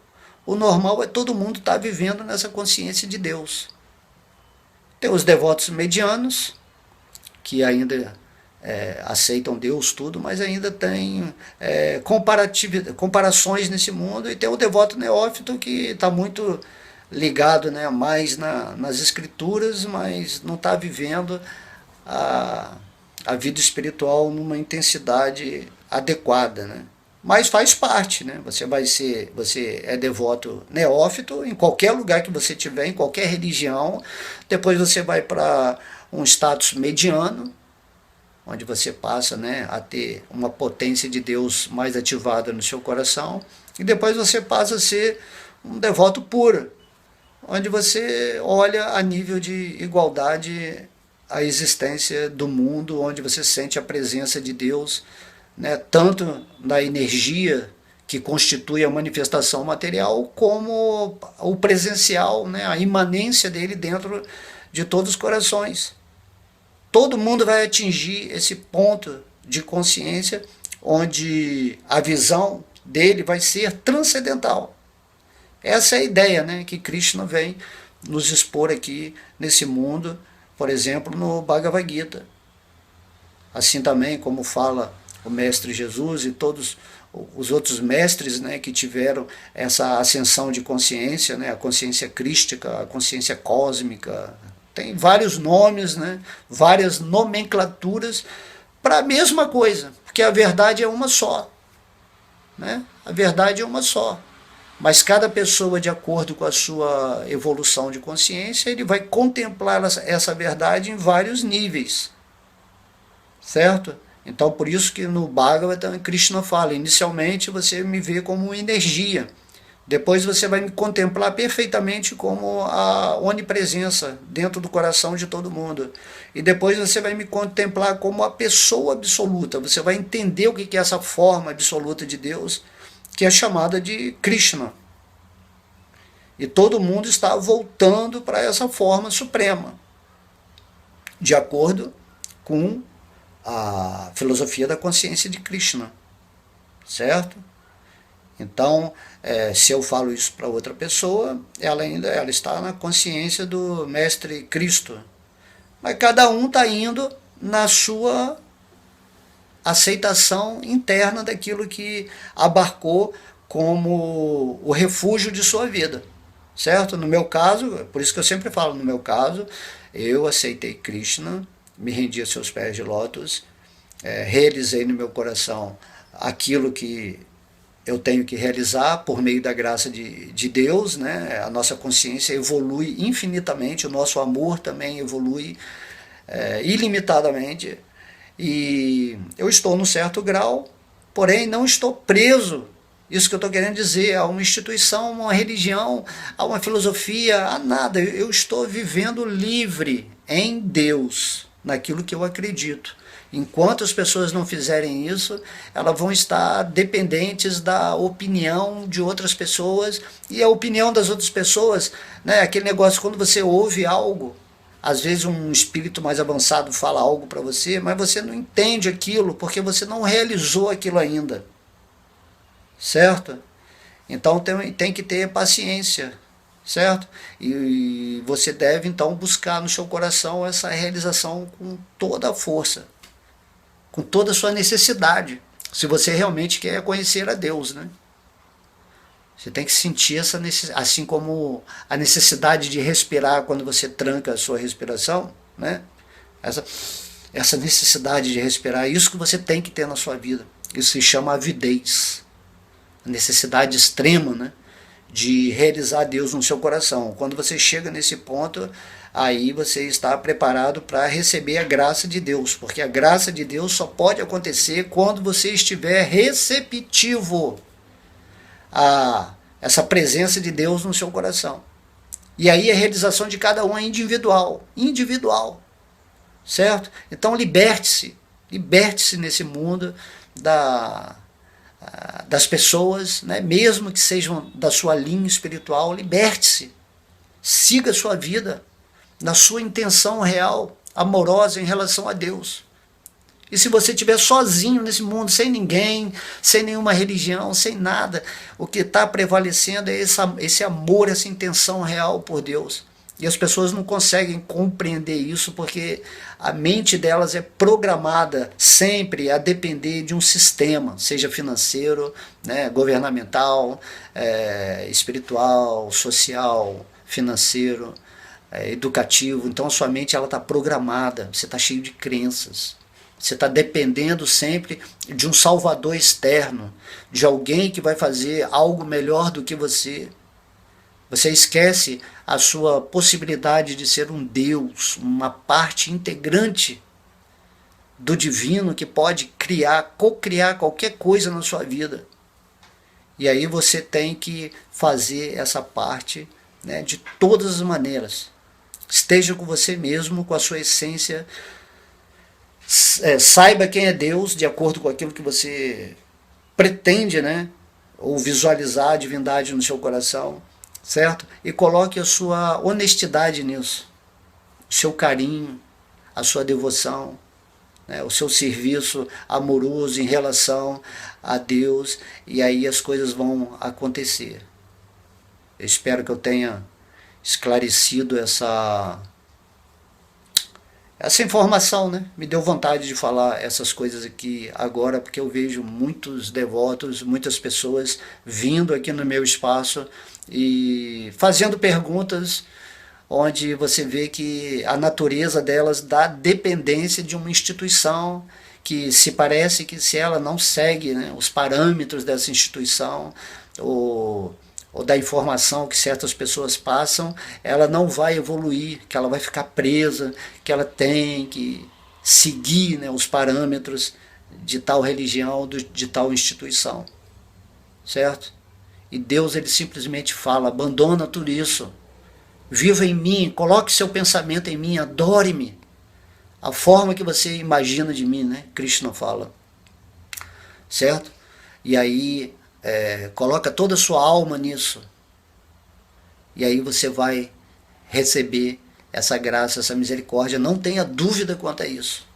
O normal é todo mundo estar vivendo nessa consciência de Deus. Tem os devotos medianos, que ainda aceitam Deus tudo, mas ainda tem comparações nesse mundo, e tem o devoto neófito que está muito ligado, né, mais nas escrituras, mas não está vivendo a vida espiritual numa intensidade adequada, né? Mas faz parte, né? Você é devoto neófito em qualquer lugar que você tiver, em qualquer religião. Depois você vai para um status mediano, onde você passa, né, a ter uma potência de Deus mais ativada no seu coração. E depois você passa a ser um devoto puro, onde você olha a nível de igualdade a existência do mundo, onde você sente a presença de Deus, né, tanto na energia que constitui a manifestação material, como o presencial, né, a imanência dele dentro de todos os corações. Todo mundo vai atingir esse ponto de consciência onde a visão dele vai ser transcendental. Essa é a ideia, né, que Krishna vem nos expor aqui nesse mundo, por exemplo, no Bhagavad Gita. Assim também como fala o Mestre Jesus e todos os outros mestres, né, que tiveram essa ascensão de consciência, né, a consciência crística, a consciência cósmica. Tem vários nomes, né, várias nomenclaturas para a mesma coisa, porque a verdade é uma só. Né? A verdade é uma só. Mas cada pessoa, de acordo com a sua evolução de consciência, ele vai contemplar essa verdade em vários níveis. Certo? Então, por isso que no Bhagavatam, Krishna fala, inicialmente você me vê como energia. Depois você vai me contemplar perfeitamente como a onipresença dentro do coração de todo mundo. E depois você vai me contemplar como a pessoa absoluta. Você vai entender o que é essa forma absoluta de Deus, que é chamada de Krishna. E todo mundo está voltando para essa forma suprema, de acordo com a filosofia da consciência de Krishna. Certo? Então, se eu falo isso para outra pessoa, ela está na consciência do Mestre Cristo. Mas cada um está indo na sua aceitação interna daquilo que abarcou como o refúgio de sua vida, certo? No meu caso, por isso que eu sempre falo, no meu caso, eu aceitei Krishna, me rendi a seus pés de lótus, realizei no meu coração aquilo que eu tenho que realizar por meio da graça de Deus, né? A nossa consciência evolui infinitamente, o nosso amor também evolui ilimitadamente, e eu estou num certo grau, porém não estou preso. Isso que eu estou querendo dizer, a uma instituição, a uma religião, a uma filosofia, a nada. Eu estou vivendo livre em Deus, naquilo que eu acredito. Enquanto as pessoas não fizerem isso, elas vão estar dependentes da opinião de outras pessoas, e a opinião das outras pessoas, né, aquele negócio, quando você ouve algo, às vezes um espírito mais avançado fala algo para você, mas você não entende aquilo, porque você não realizou aquilo ainda, certo? Então tem que ter paciência, certo? E você deve então buscar no seu coração essa realização com toda a força, com toda a sua necessidade, se você realmente quer conhecer a Deus, né? Você tem que sentir essa necessidade, assim como a necessidade de respirar quando você tranca a sua respiração, né? Essa necessidade de respirar, é isso que você tem que ter na sua vida. Isso se chama avidez, a necessidade extrema, né, de realizar Deus no seu coração. Quando você chega nesse ponto, aí você está preparado para receber a graça de Deus, porque a graça de Deus só pode acontecer quando você estiver receptivo a essa presença de Deus no seu coração. E aí a realização de cada um é individual, certo? Então liberte-se nesse mundo das pessoas, né? Mesmo que sejam da sua linha espiritual, liberte-se, siga a sua vida na sua intenção real, amorosa em relação a Deus. E se você estiver sozinho nesse mundo, sem ninguém, sem nenhuma religião, sem nada, o que está prevalecendo é esse amor, essa intenção real por Deus. E as pessoas não conseguem compreender isso porque a mente delas é programada sempre a depender de um sistema, seja financeiro, né, governamental, espiritual, social, financeiro, educativo. Então a sua mente está programada, você está cheio de crenças. Você está dependendo sempre de um salvador externo, de alguém que vai fazer algo melhor do que você. Você esquece a sua possibilidade de ser um Deus, uma parte integrante do divino que pode criar, co-criar qualquer coisa na sua vida. E aí você tem que fazer essa parte, né, de todas as maneiras. Esteja com você mesmo, com a sua essência. Saiba quem é Deus de acordo com aquilo que você pretende, né, ou visualizar a divindade no seu coração, certo? E coloque a sua honestidade nisso, o seu carinho, a sua devoção, né, o seu serviço amoroso em relação a Deus, e aí as coisas vão acontecer. Eu espero que eu tenha esclarecido essa informação, né? Me deu vontade de falar essas coisas aqui agora, porque eu vejo muitos devotos, muitas pessoas vindo aqui no meu espaço e fazendo perguntas onde você vê que a natureza delas dá dependência de uma instituição que se parece que se ela não segue, né, os parâmetros dessa instituição ou da informação que certas pessoas passam, ela não vai evoluir, que ela vai ficar presa, que ela tem que seguir, né, os parâmetros de tal religião, de tal instituição, certo? E Deus, ele simplesmente fala, abandona tudo isso, viva em mim, coloque seu pensamento em mim, adore-me, a forma que você imagina de mim, né? Krishna fala, certo? E aí coloca toda a sua alma nisso, e aí você vai receber essa graça, essa misericórdia, não tenha dúvida quanto a isso.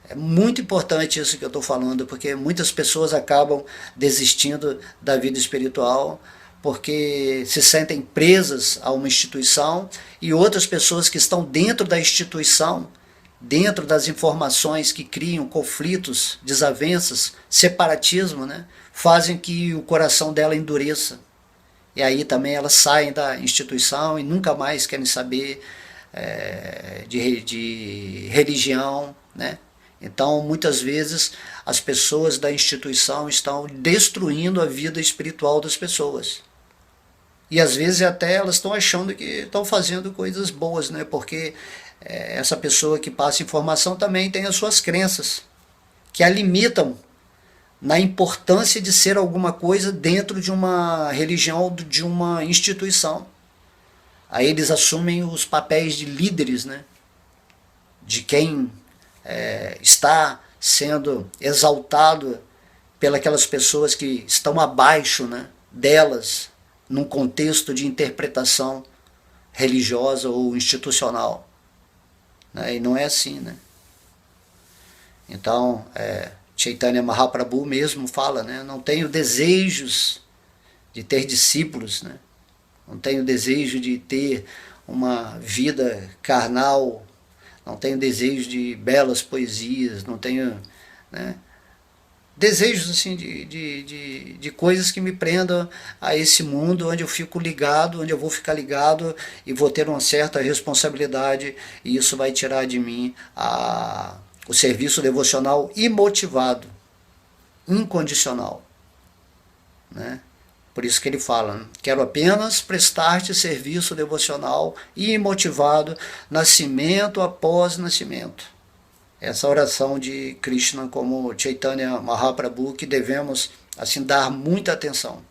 É muito importante isso que eu estou falando, porque muitas pessoas acabam desistindo da vida espiritual porque se sentem presas a uma instituição, e outras pessoas que estão dentro da instituição, dentro das informações que criam conflitos, desavenças, separatismo, né, fazem que o coração dela endureça. E aí também elas saem da instituição e nunca mais querem saber de religião, né? Então, muitas vezes, as pessoas da instituição estão destruindo a vida espiritual das pessoas. E às vezes até elas estão achando que estão fazendo coisas boas, né? Porque essa pessoa que passa informação também tem as suas crenças, que a limitam na importância de ser alguma coisa dentro de uma religião, de uma instituição. Aí eles assumem os papéis de líderes, né? De quem está sendo exaltado pelas pessoas que estão abaixo, né, delas, num contexto de interpretação religiosa ou institucional. Né? E não é assim, né? Então, Chaitanya Mahaprabhu mesmo fala, né? Não tenho desejos de ter discípulos, né? Não tenho desejo de ter uma vida carnal, não tenho desejo de belas poesias, não tenho, né, desejos assim, de coisas que me prendam a esse mundo onde eu fico ligado, onde eu vou ficar ligado e vou ter uma certa responsabilidade, e isso vai tirar de mim o serviço devocional imotivado, incondicional, né? Por isso que ele fala, quero apenas prestar-te serviço devocional imotivado, nascimento após nascimento. Essa oração de Krishna como Chaitanya Mahaprabhu, que devemos assim dar muita atenção.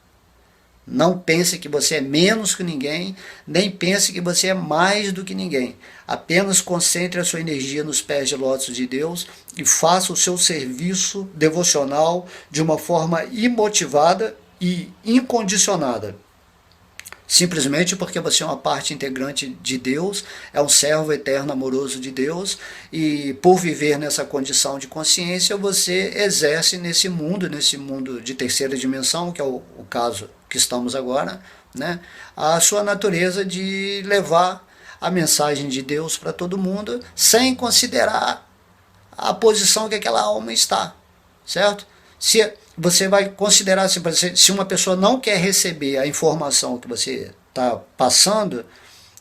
Não pense que você é menos que ninguém, nem pense que você é mais do que ninguém. Apenas concentre a sua energia nos pés de lótus de Deus e faça o seu serviço devocional de uma forma imotivada e incondicionada, simplesmente porque você é uma parte integrante de Deus, é um servo eterno amoroso de Deus, e por viver nessa condição de consciência, você exerce nesse mundo de terceira dimensão, que é o caso que estamos agora, né, a sua natureza de levar a mensagem de Deus para todo mundo, sem considerar a posição que aquela alma está, certo? Se você vai considerar assim, se uma pessoa não quer receber a informação que você está passando,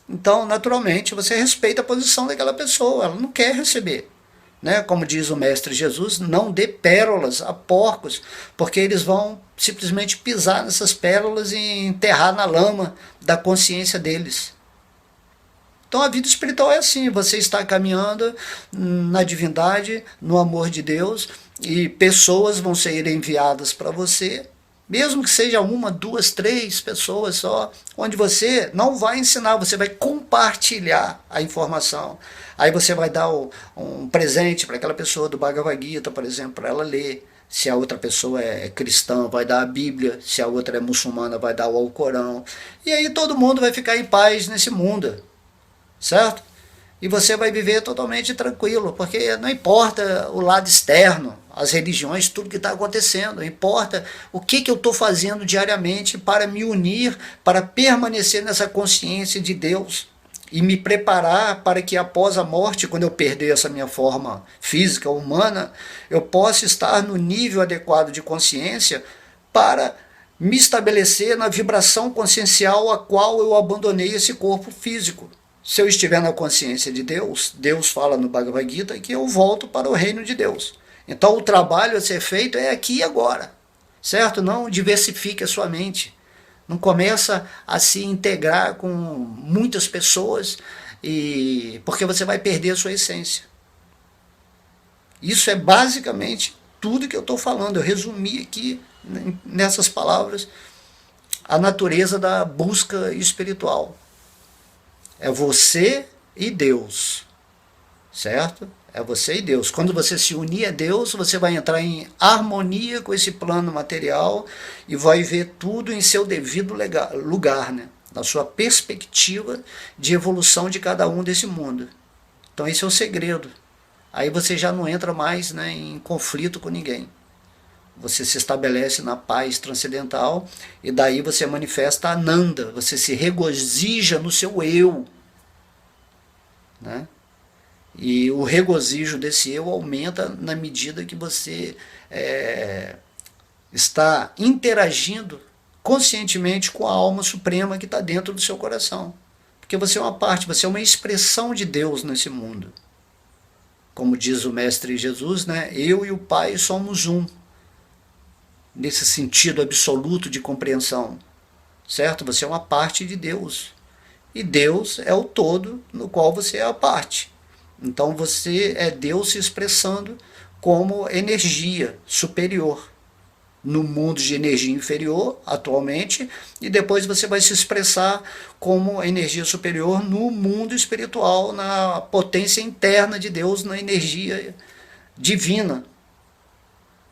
então naturalmente você respeita a posição daquela pessoa, ela não quer receber, né? Como diz o Mestre Jesus, não dê pérolas a porcos, porque eles vão simplesmente pisar nessas pérolas e enterrar na lama da consciência deles. Então a vida espiritual é assim, você está caminhando na divindade, no amor de Deus, e pessoas vão ser enviadas para você, mesmo que seja uma, duas, três pessoas só, onde você não vai ensinar, você vai compartilhar a informação. Aí você vai dar um presente para aquela pessoa do Bhagavad Gita, por exemplo, para ela ler. Se a outra pessoa é cristã, vai dar a Bíblia. Se a outra é muçulmana, vai dar o Alcorão. E aí todo mundo vai ficar em paz nesse mundo, certo? E você vai viver totalmente tranquilo, porque não importa o lado externo, as religiões, tudo que está acontecendo, importa o que eu estou fazendo diariamente para me unir, para permanecer nessa consciência de Deus e me preparar para que após a morte, quando eu perder essa minha forma física, humana, eu possa estar no nível adequado de consciência para me estabelecer na vibração consciencial a qual eu abandonei esse corpo físico. Se eu estiver na consciência de Deus, Deus fala no Bhagavad Gita que eu volto para o reino de Deus. Então o trabalho a ser feito é aqui e agora, certo? Não diversifique a sua mente. Não começa a se integrar com muitas pessoas, porque você vai perder a sua essência. Isso é basicamente tudo que eu estou falando. Eu resumi aqui nessas palavras a natureza da busca espiritual. É você e Deus, certo? É você e Deus. Quando você se unir a Deus, você vai entrar em harmonia com esse plano material e vai ver tudo em seu devido lugar, né? Na sua perspectiva de evolução de cada um desse mundo. Então esse é o segredo. aí você já não entra mais, né, em conflito com ninguém. Você se estabelece na paz transcendental e daí você manifesta Ananda, você se regozija no seu eu, né? E o regozijo desse eu aumenta na medida que você está interagindo conscientemente com a alma suprema que está dentro do seu coração. Porque você é uma parte, você é uma expressão de Deus nesse mundo. Como diz o Mestre Jesus, né? Eu e o Pai somos um. Nesse sentido absoluto de compreensão. Certo? Você é uma parte de Deus. E Deus é o todo no qual você é a parte. Então você é Deus se expressando como energia superior no mundo de energia inferior atualmente, e depois você vai se expressar como energia superior no mundo espiritual, na potência interna de Deus, na energia divina,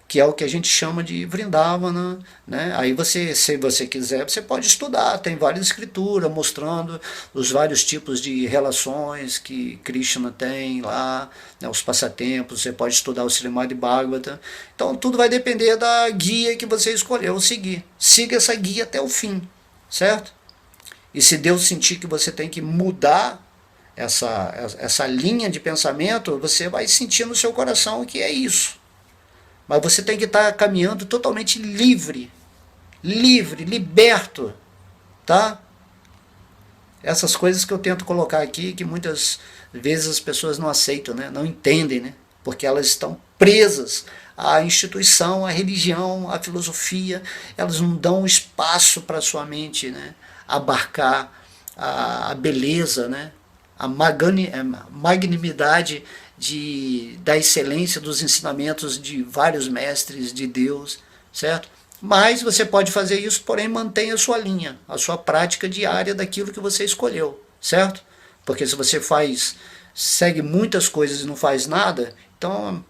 que é o que a gente chama de Vrindavana, né? Aí você, se você quiser, você pode estudar, tem várias escrituras mostrando os vários tipos de relações que Krishna tem lá, né? Os passatempos, você pode estudar o Srimad Bhagavatam. Então tudo vai depender da guia que você escolheu seguir. Siga essa guia até o fim, certo? E se Deus sentir que você tem que mudar essa linha de pensamento, você vai sentir no seu coração que é isso. Mas você tem que estar caminhando totalmente livre, liberto, tá? Essas coisas que eu tento colocar aqui, que muitas vezes as pessoas não aceitam, né? Não entendem, né? Porque elas estão presas à instituição, à religião, à filosofia, elas não dão espaço para a sua mente, né? Abarcar a beleza, né? A magnanimidade da excelência dos ensinamentos de vários mestres de Deus, certo? Mas você pode fazer isso, porém mantenha a sua linha, a sua prática diária daquilo que você escolheu, certo? Porque se você segue muitas coisas e não faz nada, então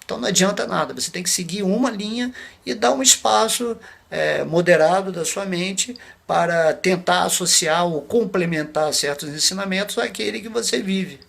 não adianta nada. Você tem que seguir uma linha e dar um espaço moderado da sua mente para tentar associar ou complementar certos ensinamentos àquele que você vive.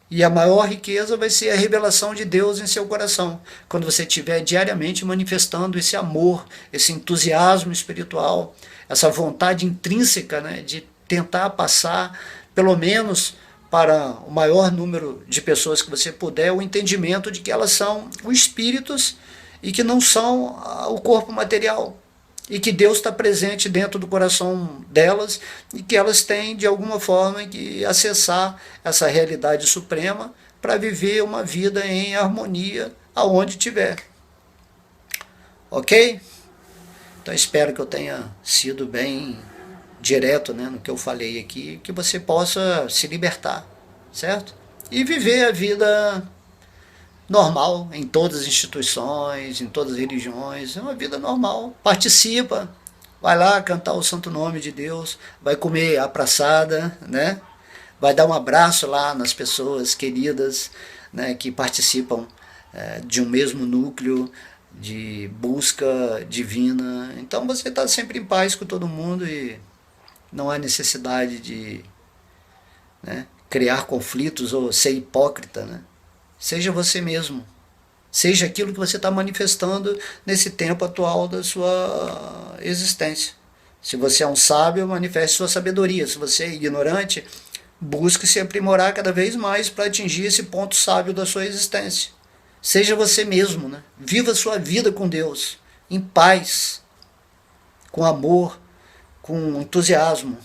E a maior riqueza vai ser a revelação de Deus em seu coração, quando você estiver diariamente manifestando esse amor, esse entusiasmo espiritual, essa vontade intrínseca, né, de tentar passar, pelo menos para o maior número de pessoas que você puder, o entendimento de que elas são os espíritos e que não são o corpo material. E que Deus está presente dentro do coração delas e que elas têm, de alguma forma, que acessar essa realidade suprema para viver uma vida em harmonia aonde estiver. Ok? Então espero que eu tenha sido bem direto, né, no que eu falei aqui, que você possa se libertar, certo? E viver a vida normal em todas as instituições, em todas as religiões, é uma vida normal. Participa, vai lá cantar o santo nome de Deus, vai comer a praçada, né? Vai dar um abraço lá nas pessoas queridas, né, que participam de um mesmo núcleo de busca divina. Então você está sempre em paz com todo mundo e não há necessidade de, né, criar conflitos ou ser hipócrita, né? Seja você mesmo. Seja aquilo que você está manifestando nesse tempo atual da sua existência. Se você é um sábio, manifeste sua sabedoria. Se você é ignorante, busque se aprimorar cada vez mais para atingir esse ponto sábio da sua existência. Seja você mesmo, né? Viva a sua vida com Deus, em paz, com amor, com entusiasmo.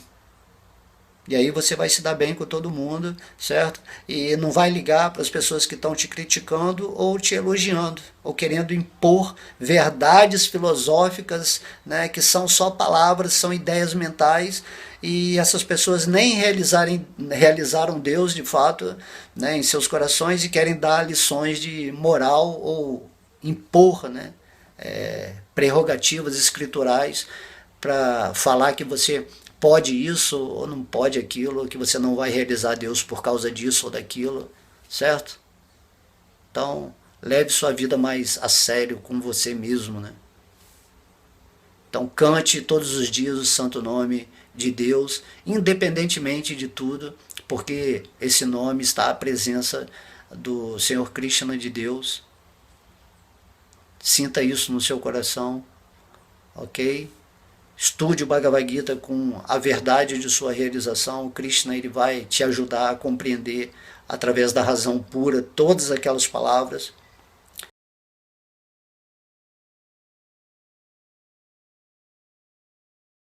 E aí você vai se dar bem com todo mundo, certo? E não vai ligar para as pessoas que estão te criticando ou te elogiando, ou querendo impor verdades filosóficas, né, que são só palavras, são ideias mentais, e essas pessoas nem realizaram Deus de fato, né, em seus corações, e querem dar lições de moral ou impor, né, prerrogativas escriturais para falar que você pode isso ou não pode aquilo, que você não vai realizar Deus por causa disso ou daquilo, certo? Então, leve sua vida mais a sério com você mesmo, né? Então, cante todos os dias o santo nome de Deus, independentemente de tudo, porque esse nome está à presença do Senhor Krishna, de Deus. Sinta isso no seu coração, ok? Estude o Bhagavad Gita com a verdade de sua realização. O Krishna, ele vai te ajudar a compreender através da razão pura todas aquelas palavras.